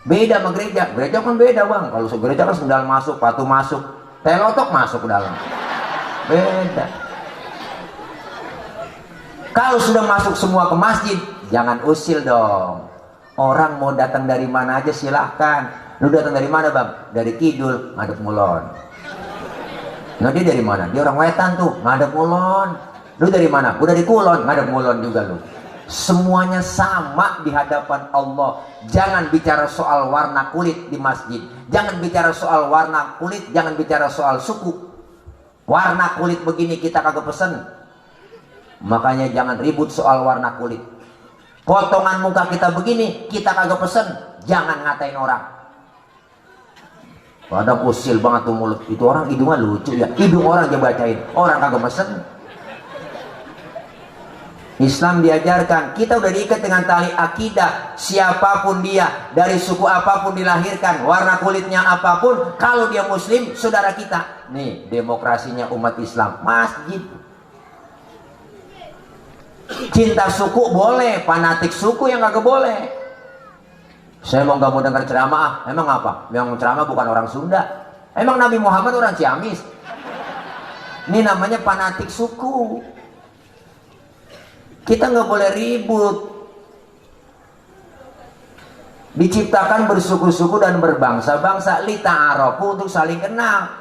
Beda sama gereja. Gereja kan beda, Bang. Kalau gereja kan sendal masuk, sepatu masuk, telotok masuk ke dalam. Beda. Kalau sudah masuk semua ke masjid, jangan usil dong. Orang mau datang dari mana aja silahkan. Lu datang dari mana, Bang? Dari kidul, ngadep ngulon. Nah, dia dari mana? Dia orang wetan tuh, ngadep ngulon. Lu dari mana? Gua dari kulon, ngadep ngulon juga lu. Semuanya sama di hadapan Allah. Jangan bicara soal warna kulit di masjid. Jangan bicara soal warna kulit, jangan bicara soal suku. Warna kulit begini kita kagak pesen. Makanya jangan ribut soal warna kulit. Potongan muka kita begini, kita kagak pesen. Jangan ngatain orang. Padahal usil banget tuh mulut. Itu orang hidungnya lucu ya. Hidung orang aja bacain. Orang kagak pesen. Islam diajarkan, kita udah diikat dengan tali akidah. Siapapun dia, dari suku apapun dilahirkan, warna kulitnya apapun, kalau dia muslim, saudara kita. Nih, demokrasinya umat Islam, masjid. Cinta suku boleh, fanatik suku yang kagak boleh. Saya mau nggak mau dengar ceramah, emang apa? Yang ceramah bukan orang Sunda. Emang Nabi Muhammad orang Ciamis? Ini namanya fanatik suku. Kita nggak boleh ribut. Diciptakan bersuku-suku dan berbangsa-bangsa, lita'arofu, untuk saling kenal.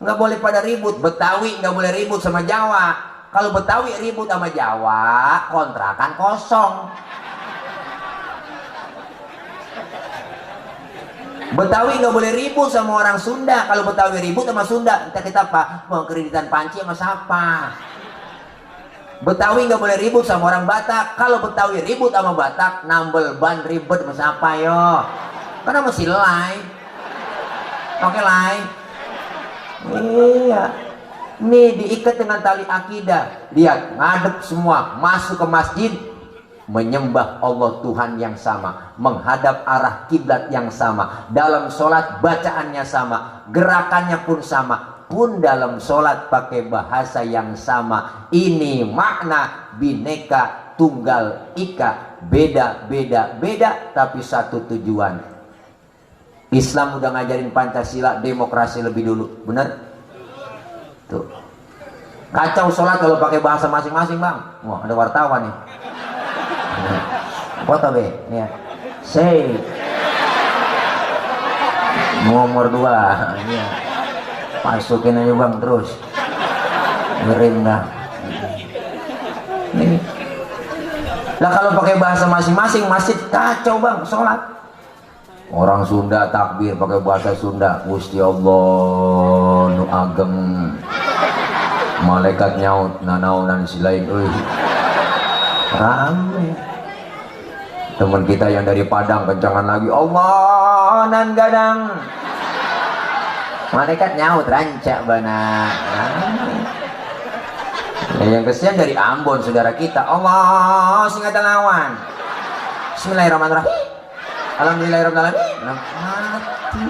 Nggak boleh pada ribut. Betawi nggak boleh ribut sama Jawa. Kalau Betawi ribut sama Jawa, kontrakan kosong. Betawi nggak boleh ribut sama orang Sunda. Kalau Betawi ribut sama Sunda, kita apa? Mau kreditan panci sama siapa? Betawi nggak boleh ribut sama orang Batak. Kalau Betawi ribut sama Batak, nambel ban ribet sama siapa yo? Karena masih lelai. Oke lelai. Iya. Nih diikat dengan tali akidah. Lihat, ngadep semua, masuk ke masjid, menyembah Allah Tuhan yang sama, menghadap arah kiblat yang sama, dalam sholat bacaannya sama, gerakannya pun sama. Pun dalam sholat pakai bahasa yang sama. Ini makna bineka tunggal ika, beda-beda-beda tapi satu tujuan. Islam udah ngajarin Pancasila, demokrasi lebih dulu, bener? Tuh. Kacau sholat kalau pakai bahasa masing-masing, Bang. Wah, ada wartawan nih. Foto be, ya. Say. Nomor 2, ya. Masukin aja Bang terus. Ngerim dah. Nih. Lah kalau pakai bahasa masing-masing masih kacau Bang sholat. Orang Sunda takbir pakai bahasa Sunda, Gusti Allah nu ageng, malaikat nyaut nanaunan silain euy. Rame. Teman kita yang dari Padang kencangan lagi, Allah nan gadang, malaikat nyaut rancak bana. Yang kesian dari Ambon saudara kita, Allah singatan lawan. Bismillahirrahmanirrahim. Alhamdulillahirrahmanirrahim. Mati.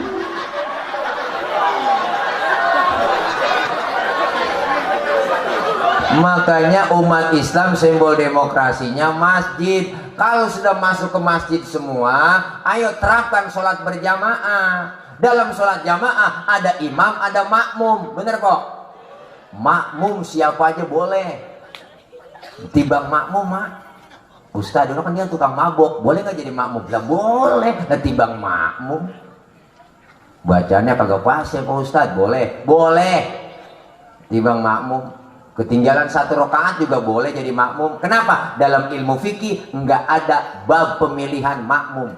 Makanya umat Islam simbol demokrasinya masjid. Kalau sudah masuk ke masjid semua, ayo terapkan sholat berjamaah. Dalam sholat jamaah ada imam, ada makmum. Bener kok? Makmum siapa aja boleh. Timbang makmum mah Ustaz, dulu kan dia tukang mabok, boleh nggak jadi makmum? Lah boleh, ketimbang makmum. Bacanya kagak pas ya Pak Ustaz, boleh, boleh. Timbang makmum, ketinggalan 1 rakaat juga boleh jadi makmum. Kenapa? Dalam ilmu fikih nggak ada bab pemilihan makmum,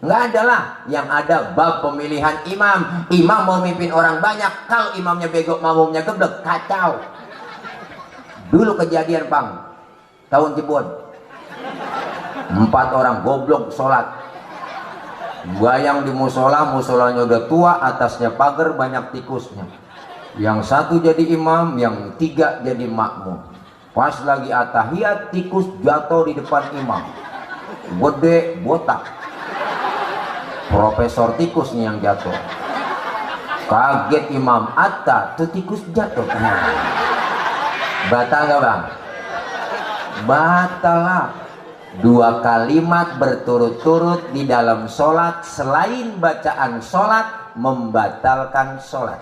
nggak ada lah. Yang ada bab pemilihan imam. Imam mau mimpin orang banyak, kalau imamnya bego, makmumnya geblek, kacau. Dulu kejadian Bang, tahun Jebon, 4 orang goblok sholat, bayang di musola, musolanya udah tua, atasnya pagar, banyak tikusnya. Yang 1 jadi imam, yang 3 jadi makmum. Pas lagi atahiyat, tikus jatuh di depan imam, gede botak. Profesor tikus nih yang jatuh, kaget imam, atta tuh tikus jatuh. Batal gak Bang? Batal lah. 2 kalimat berturut-turut di dalam sholat selain bacaan sholat membatalkan sholat.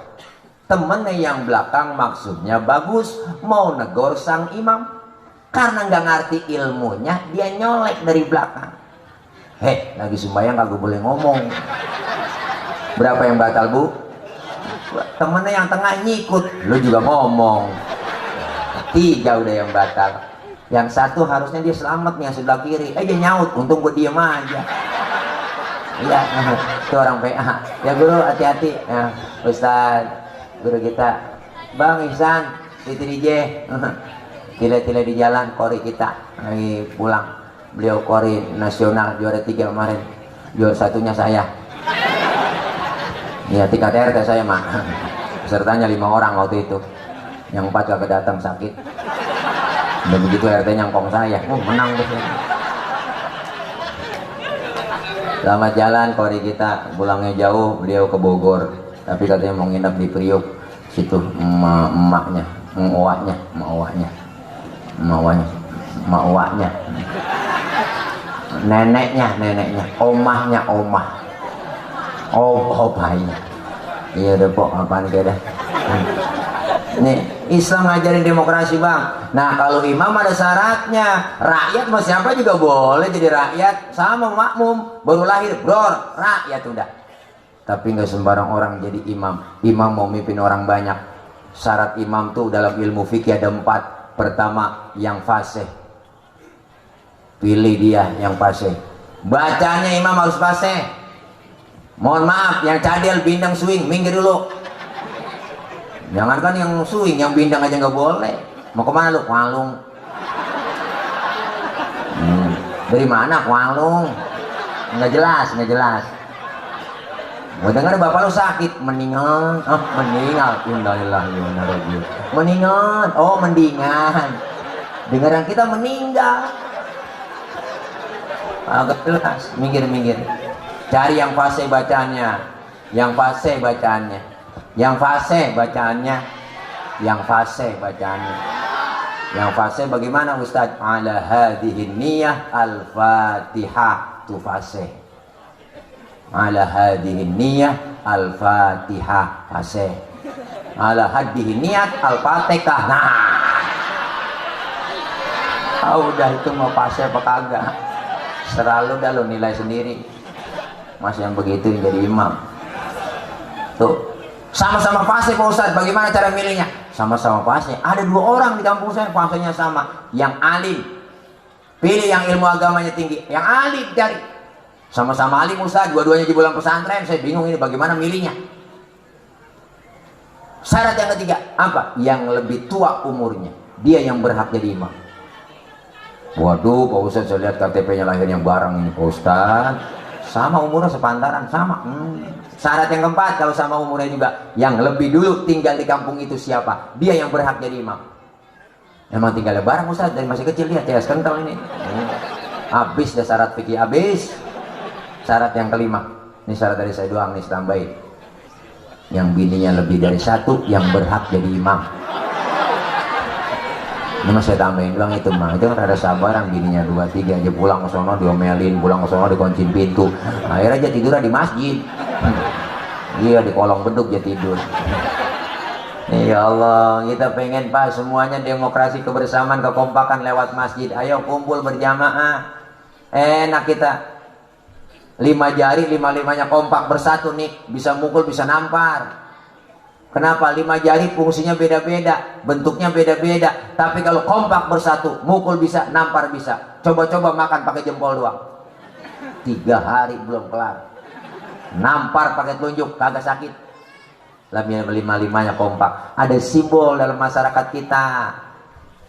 Temennya yang belakang maksudnya bagus, mau negor sang imam, karena nggak ngerti ilmunya dia nyolek dari belakang. Lagi sembahyang kagak boleh ngomong. Berapa yang batal Bu? Temennya yang tengah nyikut, lu juga ngomong. 3 udah yang batal. Yang 1 harusnya dia selamat nih, yang sebelah kiri, dia nyaut, untung gue diem aja. Iya, itu orang PA. Ya guru hati-hati. Ya, Ustaz, guru kita, Bang Ihsan, Titi DJ, tile-tile di jalan, kori kita lagi pulang. Beliau kori nasional juara 3 kemarin, juara 1-nya saya. Iya, tingkat RT saya mah. Pesertanya 5 orang waktu itu. Yang 4 kagak datang, sakit. Dan begitu RT nyangkong saya, menang deh. Selamat jalan kori kita, pulangnya jauh, beliau ke Bogor, tapi katanya mau nginep di Priuk, situ emaknya, neneknya, omahnya, opahnya. Iya udah Pok, apaan kayak dah. Nih, Islam ngajarin demokrasi Bang. Nah kalau imam ada syaratnya, rakyat mau siapa juga boleh jadi rakyat, sama makmum, baru lahir bror, rakyat udah. Tapi nggak sembarang orang jadi imam. Imam mau mimpin orang banyak. Syarat imam tuh dalam ilmu fikih ada 4. Pertama, yang fasih. Pilih dia yang fasih. Bacanya imam harus fasih. Mohon maaf, yang cadel, bindang, swing, minggir dulu. Jangankan yang swing, yang bindang aja nggak boleh. Mau kemana lu? Kualung. Dari mana Kualung? Nggak jelas. Gue dengar bapak lu sakit, meninggal. Meninggal. Innalillahi wa inna ilaihi raji'un. Meninggal. Oh, mendingan. Dengaran kita meninggal. Agak jelas. Minggir. Cari yang fasih bacaannya. Yang fasih bagaimana Ustaz? Ala hadhihi niyah al-Fatihah, tu fasih. ala hadhihi niyah al-fatihah fase, ala hadhihi niat al-fatihah. Nah, udah itu mau fase apa kagak, selalu dah lo nilai sendiri. Mas yang begitu yang jadi imam tuh. Sama-sama fase Pak Ustadz, bagaimana cara milihnya? Sama-sama fase. Ada 2 orang di kampung saya fasenya sama. Yang alim, pilih yang ilmu agamanya tinggi. Yang alim cari. Sama-sama alim Ustadz, dua-duanya di bulan pesantren. Saya bingung ini bagaimana milihnya. Syarat yang ketiga, apa? Yang lebih tua umurnya, dia yang berhak jadi imam. Waduh Pak Ustadz, saya lihat KTP-nya lahirnya bareng ini Pak Ustadz. Sama umurnya sepantaran, sama. Syarat yang keempat, kalau sama umurnya juga, yang lebih dulu tinggal di kampung itu siapa? Dia yang berhak jadi imam. Emang tinggalnya bareng Ustaz, dari masih kecil dia CS kental ini. Habis dah syarat fikih, habis. Syarat yang kelima, ini syarat dari saya doang nih, tambahin. Yang bininya lebih dari 1, yang berhak jadi imam. Ini masih tambahin bilang itu mah, itu kan ada sabaran, bininya 2, 3 aja pulang ke sono diomelin, pulang ke sono dikuncin pintu. Akhirnya aja tidurnya di masjid. Iya, di kolong beduk aja tidur. Ya Allah, kita pengen Pak semuanya demokrasi, kebersamaan, kekompakan lewat masjid. Ayo kumpul berjamaah. Enak kita. 5 jari, 5-5-nya kompak bersatu nih, bisa mukul, bisa nampar. Kenapa? 5 jari fungsinya beda-beda, bentuknya beda-beda. Tapi kalau kompak bersatu, mukul bisa, nampar bisa. Coba-coba makan pakai jempol doang. 3 hari belum kelar. Nampar pakai telunjuk, kagak sakit. 5-5-nya kompak. Ada simbol dalam masyarakat kita.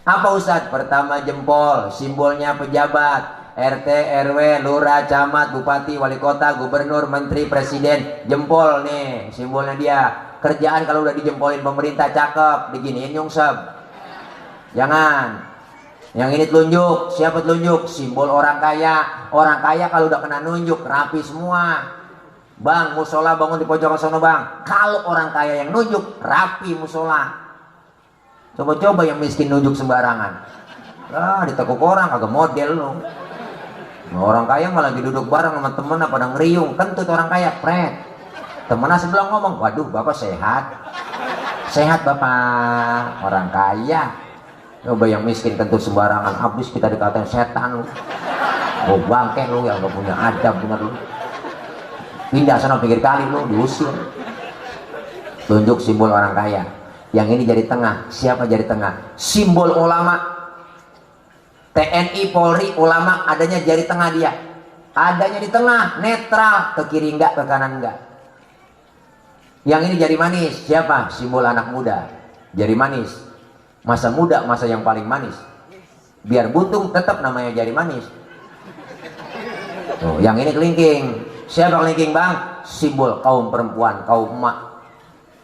Apa Ustadz? Pertama jempol, simbolnya pejabat. RT, RW, lurah, camat, bupati, wali kota, gubernur, menteri, presiden. Jempol nih, simbolnya dia. Kerjaan kalau udah dijempolin pemerintah cakep, diginiin nyungsep. Jangan. Yang ini telunjuk, siapa telunjuk? Simbol orang kaya. Orang kaya kalau udah kena nunjuk rapi semua. Bang, musola bangun di pojokan sono bang. Kalau orang kaya yang nunjuk, rapi musola. Coba-coba yang miskin nunjuk sembarangan. Ditekuk orang kagak model lo. Orang kaya malah lagi duduk bareng sama temen pada ngeriung, kentut orang kaya, pret. Temennya sebelah ngomong, waduh bapak sehat. Sehat bapak, orang kaya. Coba yang miskin kentut sembarangan, habis kita dikatain setan lu. Oh bangke lu yang gak punya adab, bener lu. Pindah sana pinggir kali lu, diusir. Tunjuk simbol orang kaya. Yang ini jari tengah, siapa jari tengah? Simbol ulama. TNI, Polri, ulama, adanya jari tengah dia. Adanya di tengah, netral, ke kiri enggak, ke kanan enggak. Yang ini jari manis, siapa? Simbol anak muda. Jari manis. Masa muda, masa yang paling manis. Biar buntung, tetap namanya jari manis. Tuh, yang ini kelingking. Siapa kelingking bang? Simbol kaum perempuan, kaum emak.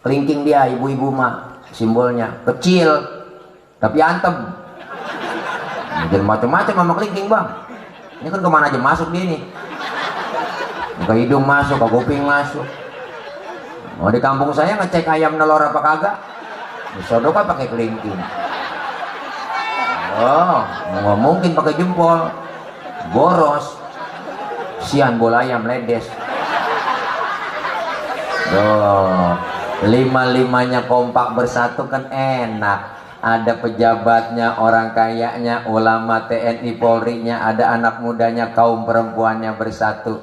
Kelingking dia, ibu-ibu emak. Simbolnya kecil, tapi antem. Jangan macam-macam sama kelingking bang. Ini kan kemana aja masuk dia nih. Ke hidung masuk, ke kuping masuk. Oh di kampung saya ngecek ayam nelor apa kagak, disodokan pakai kelingking. Oh nggak mungkin pakai jempol, boros. Sian bola ayam ledes. Oh 5-5-nya kompak bersatu kan enak. Ada pejabatnya, orang kayanya, ulama, TNI, Polri-nya, ada anak mudanya, kaum perempuannya bersatu.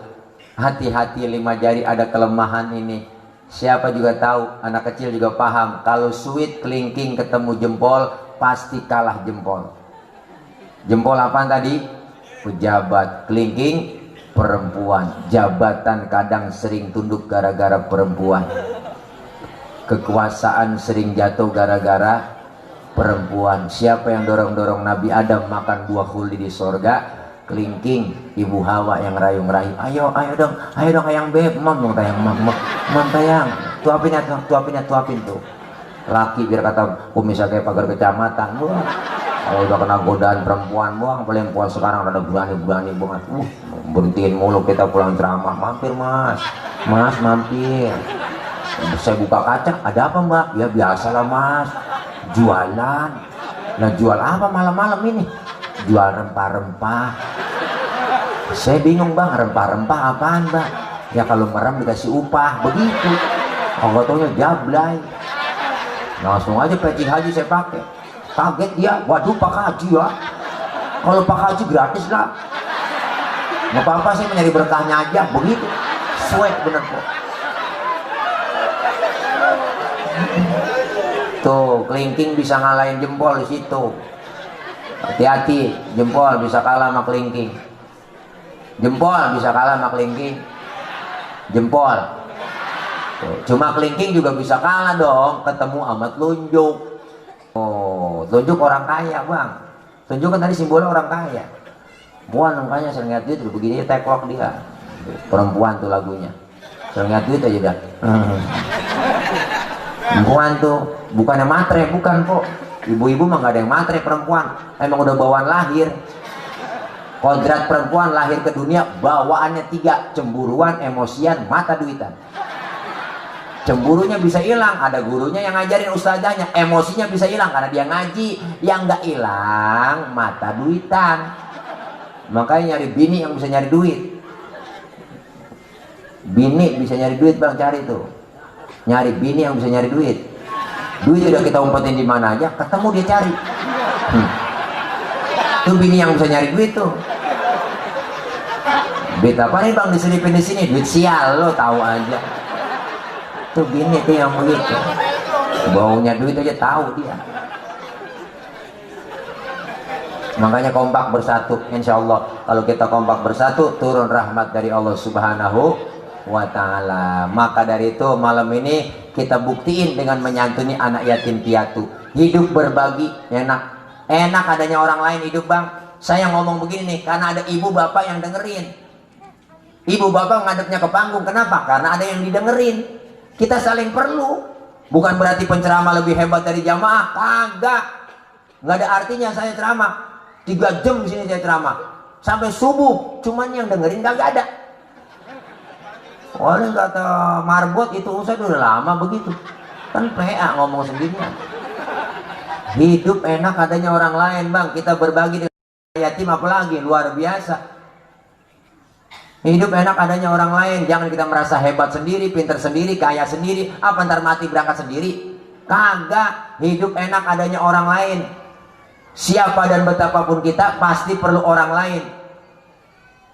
Hati-hati 5 jari ada kelemahan ini. Siapa juga tahu, anak kecil juga paham. Kalau sweet kelingking ketemu jempol, pasti kalah jempol. Jempol apaan tadi? Pejabat. Kelingking perempuan. Jabatan kadang sering tunduk gara-gara perempuan. Kekuasaan sering jatuh gara-gara perempuan. Siapa yang dorong-dorong Nabi Adam makan buah khuldi di sorga? Kelingking, ibu Hawa yang rayu-rayu. Ayo dong ayang beb, mam dong tayang, mam tayang, tuapin tuh. Laki biar kata kumisnya kayak pagar kecamatan. Wah, kalau udah kena godaan perempuan, wah perempuan sekarang ada berani banget. Berhentiin mulu kita pulang ceramah. Mampir mas mampir. Saya buka kaca, ada apa mbak? Ya biasalah mas, jualan. Nah jual apa malam-malam ini? Jual rempah-rempah. Saya bingung bang, rempah-rempah apaan mbak? Ya kalau merem dikasih upah begitu. Oh taunya jablay. Langsung aja peci haji saya pakai. Kaget dia, waduh Pak Haji ya. Kalau Pak Haji gratis lah. Nggak apa-apa, saya mencari berkahnya aja. Begitu. Sweat bener kok. Tuh, kelingking bisa ngalahin jempol di situ. Hati-hati, jempol bisa kalah sama kelingking. Jempol bisa kalah sama kelingking. Jempol. Tuh, cuma kelingking juga bisa kalah dong ketemu sama telunjuk. Oh, telunjuk orang kaya bang. Telunjuk kan tadi simbolnya orang kaya. Perempuan makanya sering lihat duit begini teklok dia. Perempuan tuh lagunya. Sering lihat duit aja dah. Perempuan tuh bukannya matre, bukan kok. Ibu-ibu mah gak ada yang matre perempuan. Emang udah bawaan lahir. Kodrat perempuan lahir ke dunia bawaannya 3: cemburuan, emosian, mata duitan. Cemburunya bisa hilang, ada gurunya yang ngajarin ustazahnya. Emosinya bisa hilang karena dia ngaji. Yang nggak hilang mata duitan. Makanya nyari bini yang bisa nyari duit. Bini bisa nyari duit bang, cari tuh. Nyari bini yang bisa nyari duit. Duit udah kita umpetin di mana aja, ketemu dia cari. Tuh bini yang bisa nyari duit tuh. Duit apa nih bang diselipin di sini? Duit sial, lo tahu aja. Tuh bini tuh yang begitu. Baunya duit aja tahu dia. Makanya kompak bersatu, insya Allah. Kalau kita kompak bersatu, turun rahmat dari Allah Subhanahu wa Ta'ala. Maka dari itu malam ini kita buktiin dengan menyantuni anak yatim piatu. Hidup berbagi enak. Enak adanya orang lain hidup bang. Saya ngomong begini nih karena ada ibu bapak yang dengerin. Ibu bapak ngadepnya ke panggung. Kenapa? Karena ada yang didengerin. Kita saling perlu. Bukan berarti penceramah lebih hebat dari jamaah. Kagak. Nggak ada artinya saya ceramah 3 jam di sini saya ceramah sampai subuh, cuman yang dengerin kagak ada. Oleh kata Marbot itu Ustaz udah lama begitu. Kan PA ngomong sendirian. Hidup enak adanya orang lain bang. Kita berbagi dengan yatim apalagi luar biasa. Hidup enak adanya orang lain. Jangan kita merasa hebat sendiri, pinter sendiri, kaya sendiri. Apa ntar mati berangkat sendiri? Kagak. Hidup enak adanya orang lain. Siapa dan betapapun kita pasti perlu orang lain.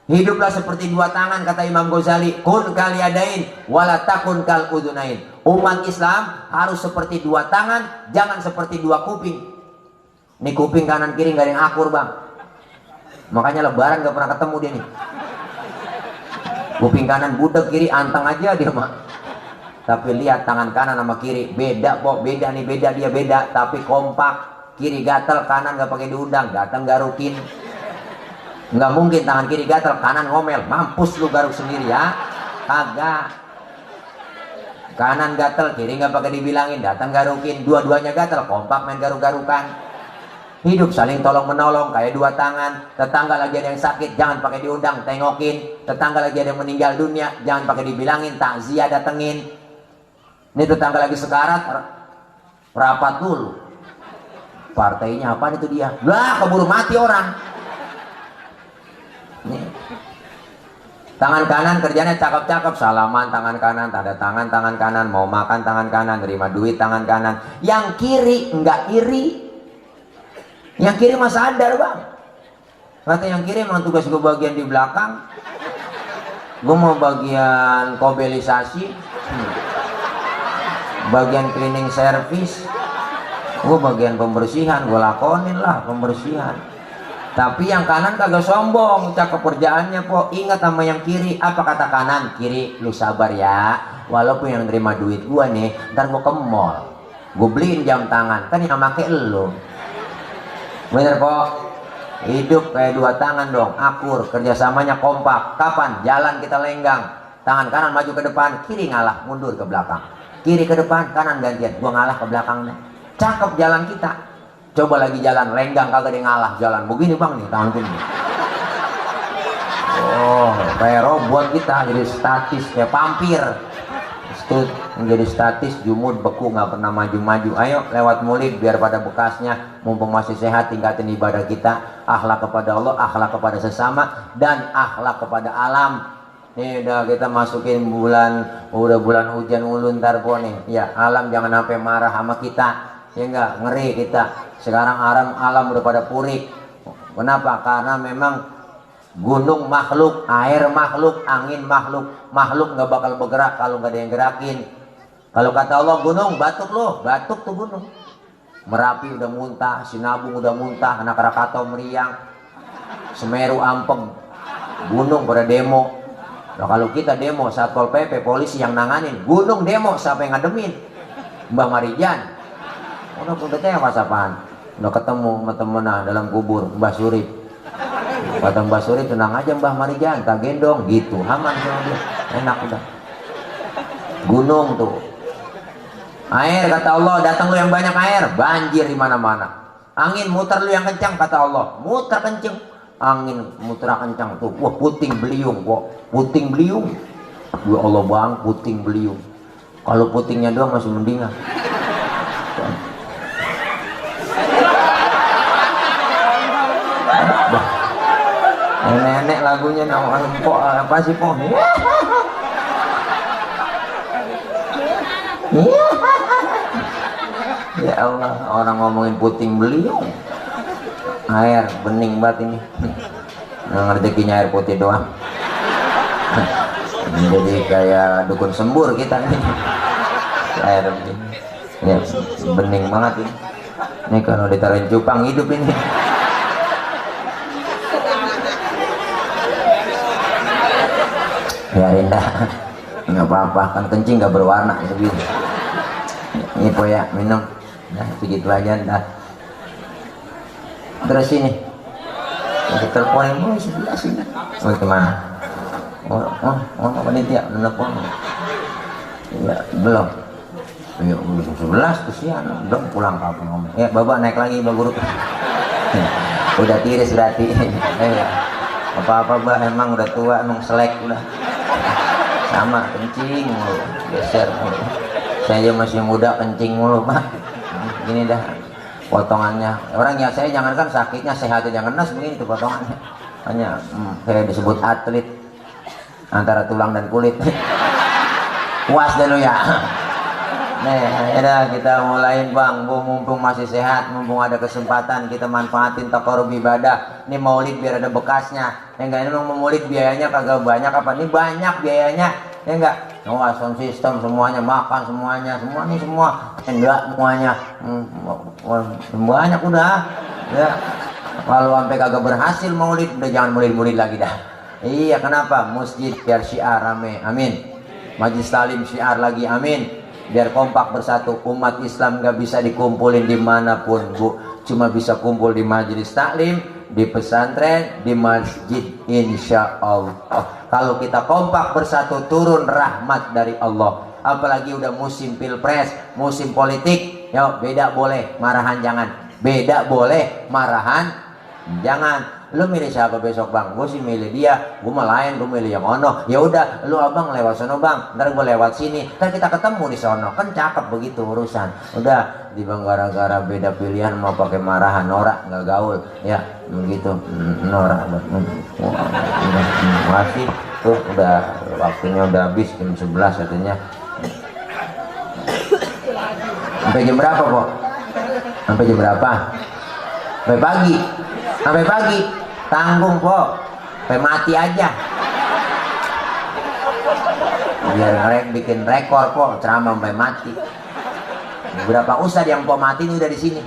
Hiduplah seperti 2 tangan kata Imam Ghazali. Kun kal yadain wala takun kal udunain. Umat Islam harus seperti 2 tangan, jangan seperti 2 kuping. Ini kuping kanan kiri nggak ada yang akur bang. Makanya lebaran nggak pernah ketemu dia nih. Kuping kanan budek, kiri anteng aja dia mah. Tapi lihat tangan kanan sama kiri beda kok, beda nih, beda dia beda, tapi kompak. Kiri gatel, kanan gak pakai diundang, datang garukin. Nggak mungkin tangan kiri gatel, kanan ngomel, mampus lu garuk sendiri ya. Kagak. Kanan gatel, kiri nggak pakai dibilangin, datang garukin. Dua-duanya gatel, kompak main garuk-garukan. Hidup saling tolong menolong kayak 2 tangan. Tetangga lagi ada yang sakit, jangan pakai diundang, tengokin. Tetangga lagi ada yang meninggal dunia, jangan pakai dibilangin, takziah datengin. Ini tetangga lagi sekarat, rapat dulu. Partainya apa itu dia? Lah keburu mati orang. Nih. Tangan kanan kerjanya cakep-cakep, salaman tangan kanan, tanda tangan tangan kanan, mau makan tangan kanan, terima duit tangan kanan. Yang kiri enggak iri. Yang kiri mah sadar bang. Kata yang kiri emang tugas gue bagian di belakang. Gue mau bagian kobelisasi, bagian cleaning service. Gue bagian pembersihan, gue lakonin lah pembersihan. Tapi yang kanan kagak sombong, cakep kerjaannya po. Ingat sama yang kiri, apa kata kanan? Kiri, lu sabar ya. Walaupun yang terima duit gue nih, ntar gue ke mall, gue beliin jam tangan, kan yang make elu. Bener po? Hidup kayak 2 tangan dong, akur, kerjasamanya kompak. Kapan? Jalan kita lenggang. Tangan kanan maju ke depan, kiri ngalah, mundur ke belakang. Kiri ke depan, kanan gantian, gue ngalah ke belakangnya. Cakep jalan kita. Coba lagi jalan lenggang kagak ada yang ngalah jalan begini bang nih tanganku nih. Oh kayak robot kita jadi statis kayak vampir. Stud menjadi statis, jumud, beku, nggak pernah maju-maju. Ayo lewat Maulid biar pada bekasnya, mumpung masih sehat, tingkatin ibadah kita, akhlak kepada Allah, akhlak kepada sesama, dan akhlak kepada alam. nih udah kita masukin udah bulan hujan ulun ntar po nih ya, alam jangan sampai marah sama kita ya, enggak ngeri kita sekarang. Alam udah pada purik. Kenapa? Karena memang gunung makhluk, air makhluk, angin makhluk nggak bakal bergerak kalau nggak ada yang gerakin. Kalau kata Allah gunung batuk loh, batuk tuh gunung. Merapi udah muntah, Sinabung udah muntah, anak Krakatau meriang, Semeru ampeng, gunung pada demo. Nah kalau kita demo, Satpol PP, polisi yang nanganin, gunung demo, siapa yang ngademin? Mbah Marijan. Udah tewas apaan? Udah ketemu sama temennya dalam kubur, Mbah Surip. Kata Mbah Surip, tenang aja Mbah Marijan, tak gendong, gitu, aman sama dia, enak udah. Gunung tuh. Air kata Allah, datang lu yang banyak air, banjir di mana-mana. Angin muter lu yang kencang kata Allah, muter kencang. Angin muter kencang tuh, wah puting beliung, puting beliung. Ya Allah bang, puting beliung. Kalau putingnya doang masih mendingan. Nenek lagunya nama apa sih po? Ya Allah, orang ngomongin puting beliung, air bening banget ini. Nah, rezekinya air putih doang. Jadi kayak dukun sembur kita nih. Air begini, ya bening banget ini. Ini kalau ditaruhin cupang hidup ini. Ya indah, nggak apa-apa kan kencing nggak berwarna begini. Ini po ya minum. Nah, begitu aja dah. Terus ini, untuk teleponin mulai sebelah sini. Oh kemana? Oh panitia udah telepon. Ya belum. Ya belum 11 kesian. Belum pulang kapan ngomong. Ya bapak naik lagi Mbak Guru. Udah tiris berarti. Apa-apa bah emang udah tua, emang selek udah. Sama kencing mulu, geser mulu. Saya masih muda kencing mulu pak. Gini dah potongannya. Orang ya saya jangankan sakitnya, sehatnya jangan nas begini tuh potongannya. Hanya kayak disebut atlet antara tulang dan kulit. Puas deh lu ya. Nih, ya kita mulain bang. Mumpung masih sehat, mumpung ada kesempatan kita manfaatin taqarrub ibadah. Ini maulid biar ada bekasnya. Ya enggak, ini memang maulid biayanya kagak banyak apa? Ini banyak biayanya. Ya enggak? Oh, sound system semuanya, makan semuanya, semua enggak semuanya. Banyak udah. Ya. Kalau sampai kagak berhasil maulid, udah jangan maulid lagi dah. Iya, kenapa? Masjid biar syiar rame. Amin. Majlis talim syiar lagi. Amin. Biar kompak bersatu. Umat Islam gak bisa dikumpulin dimanapun bu, cuma bisa kumpul di majelis taklim, di pesantren, di masjid, insya Allah. Kalau kita kompak bersatu, turun rahmat dari Allah. Apalagi udah musim pilpres, musim politik. Yo, beda boleh, marahan jangan. Beda boleh, marahan jangan. Lu milih siapa besok bang? Gue sih milih dia. Gue malah lain, gue milih yang ono. Ya udah, lu abang lewat sono bang. Ntar gue lewat sini. Ntar kita ketemu di sono. Kan cakep begitu urusan. Udah, di bang gara-gara beda pilihan mau pakai marahan norak nggak gaul. Ya begitu norak. Masih tuh udah waktunya udah habis jam 11 katanya. Sampai jam berapa kok? Sampai jam berapa? Sampai pagi. Sampai pagi. Tanggung kok, sampai mati aja. Biar bikin rekor kok, ceramah sampai mati. Berapa ustadz yang kok mati ini udah di sini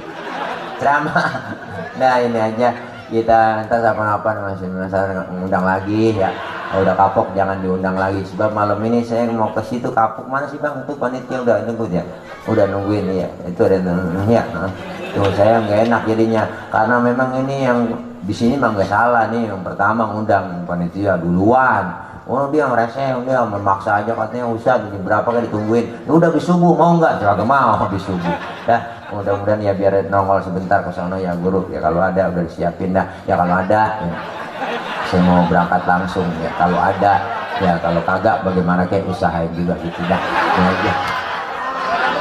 ceramah. Nah ini aja kita entar kapan-kapan masih undang lagi ya. Udah kapok jangan diundang lagi. Sebab malam ini saya mau ke situ. Kapok mana sih bang? Itu panitia udah nungguin ya. Udah nungguin ya. Itu ada ya. Tuh saya nggak enak jadinya karena memang ini yang di sini mah nggak salah nih, yang pertama ngundang panitia duluan. Oh dia ngerasa dia memaksa aja katanya Ustaz jam berapa kan ditungguin. Ya udah habis subuh mau nggak? Jangan mau habis subuh. Dah mudah-mudahan ya biar nongol sebentar ke sana ya guru ya kalau ada udah disiapin dah ya kalau ada ya. Saya mau berangkat langsung ya kalau ada ya kalau kagak bagaimana kayak usahain juga gitu dah. Ya aja.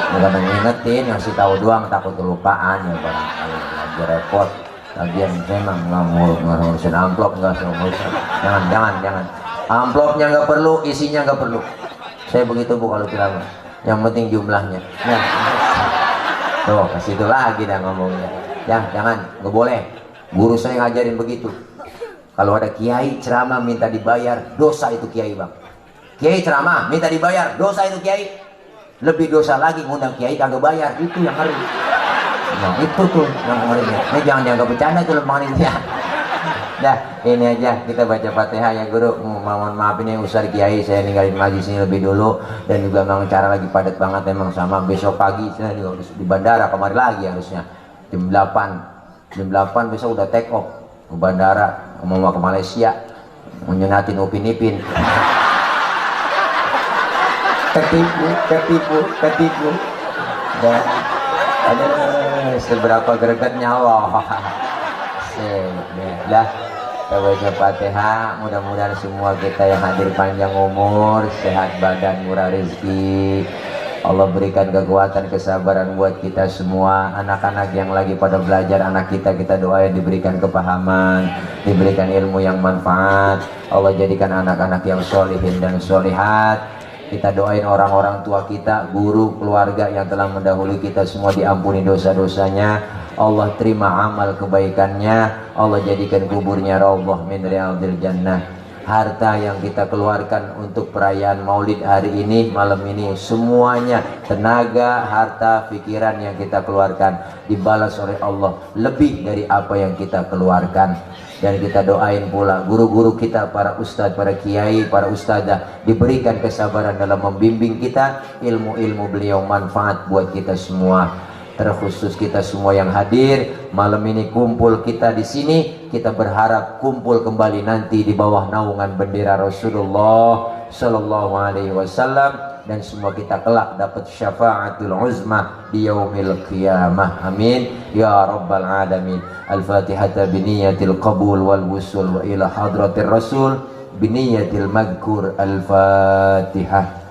Bukan ngingetin ngasih tahu doang takut kelupaan ya barangkali lagi repot. Lagian saya mah nggak ngurusin amplop nggak ngurusin jangan Amplopnya nggak perlu, isinya nggak perlu. Saya begitu Bu kalau ceramah. Yang penting jumlahnya. Nah, tuh kasih itu lagi dah ngomongnya. Ya jangan, nggak boleh. Guru saya ngajarin begitu. Kalau ada kiai ceramah minta dibayar, dosa itu kiai bang. Kiai ceramah minta dibayar, dosa itu kiai. Lebih dosa lagi ngundang kiai kagak bayar, itu yang harus. Nah itu tuh yang kemarinnya. Ini jangan dianggap bercanda tuh lemah ini ya. Dah ini aja kita baca Fatihah ya guru. Mohon maaf ini Ustaz Kiai saya ninggalin majlis ini lebih dulu, dan juga memang cara lagi padat banget memang sama. Besok pagi saya juga di bandara kemarin lagi harusnya jam 8 besok udah take off ke bandara mau ke Malaysia menyunatin Upin Ipin. Ketipu dan ada seberapa gregetnya Allah. Lah kita baca Fatihah, mudah-mudahan semua kita yang hadir panjang umur, sehat badan, murah rezeki. Allah berikan kekuatan, kesabaran buat kita semua. Anak-anak yang lagi pada belajar, anak kita doain diberikan kepahaman, diberikan ilmu yang manfaat. Allah jadikan anak-anak yang solihin dan solihat. Kita doain orang-orang tua kita, guru, keluarga yang telah mendahului kita semua diampuni dosa-dosanya. Allah terima amal kebaikannya. Allah jadikan kuburnya raudhah min riyadhil jannah. Harta yang kita keluarkan untuk perayaan Maulid hari ini, malam ini, semuanya tenaga, harta, pikiran yang kita keluarkan dibalas oleh Allah lebih dari apa yang kita keluarkan. Dan kita doain pula guru-guru kita, para ustadz, para kiai, para ustadzah, diberikan kesabaran dalam membimbing kita, ilmu-ilmu beliau manfaat buat kita semua. Terkhusus kita semua yang hadir malam ini, kumpul kita di sini, kita berharap kumpul kembali nanti di bawah naungan bendera Rasulullah Sallallahu Alaihi Wasallam, dan semua kita kelak dapat syafaatul uzma di yaumil qiyamah. Amin ya rabbal alamin. Al-Fatihah biniyatil qabul wal wusul wa ila hadratir rasul biniyatil madhkur. Al-Fatihah.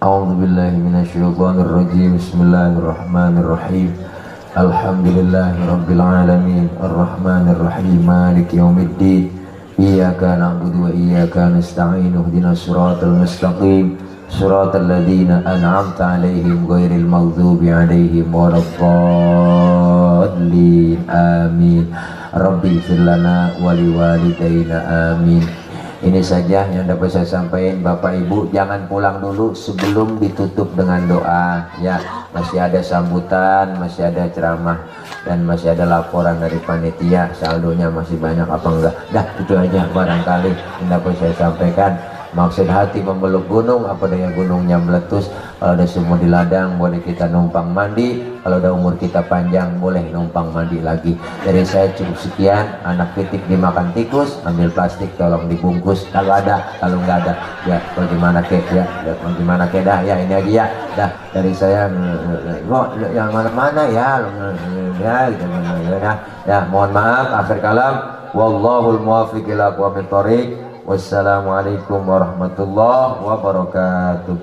A'udzu billahi minasyaitonir rajim. Bismillahirrahmanirrahim. Alhamdulillahirabbil alamin. Arrahmanir rahim. Maliki yaumiddin. Iyyaka na'budu wa iyyaka nasta'in. Ihdinas siratal mustaqim. Siratal ladzina an'amta 'alaihim ghairil maghdubi 'alaihim waladdallin. Amin. Rabbi ighfir lana wa liwalidayna. Amin. Ini saja yang dapat saya sampaikan. Bapak Ibu jangan pulang dulu sebelum ditutup dengan doa ya. Masih ada sambutan, masih ada ceramah, dan masih ada laporan dari panitia. Saldonya masih banyak apa enggak. Dah itu aja barangkali yang dapat saya sampaikan. Maksud hati memeluk gunung, apa daya gunungnya meletus. Kalau ada sumur di ladang boleh kita numpang mandi. Kalau ada umur kita panjang boleh numpang mandi lagi. Dari saya cukup sekian. Anak pitik dimakan tikus, ambil plastik tolong dibungkus. Kalau ada, kalau nggak ada ya bagaimana kek ya, bagaimana kek dah ya. Ini aja ya. Dah dari saya yang mana-mana ya. Ya, gitu, ya, mohon maaf akhir kalam. Wallahul muwaffiq ila aqwamit thoriq. Wassalamualaikum warahmatullahi wabarakatuh.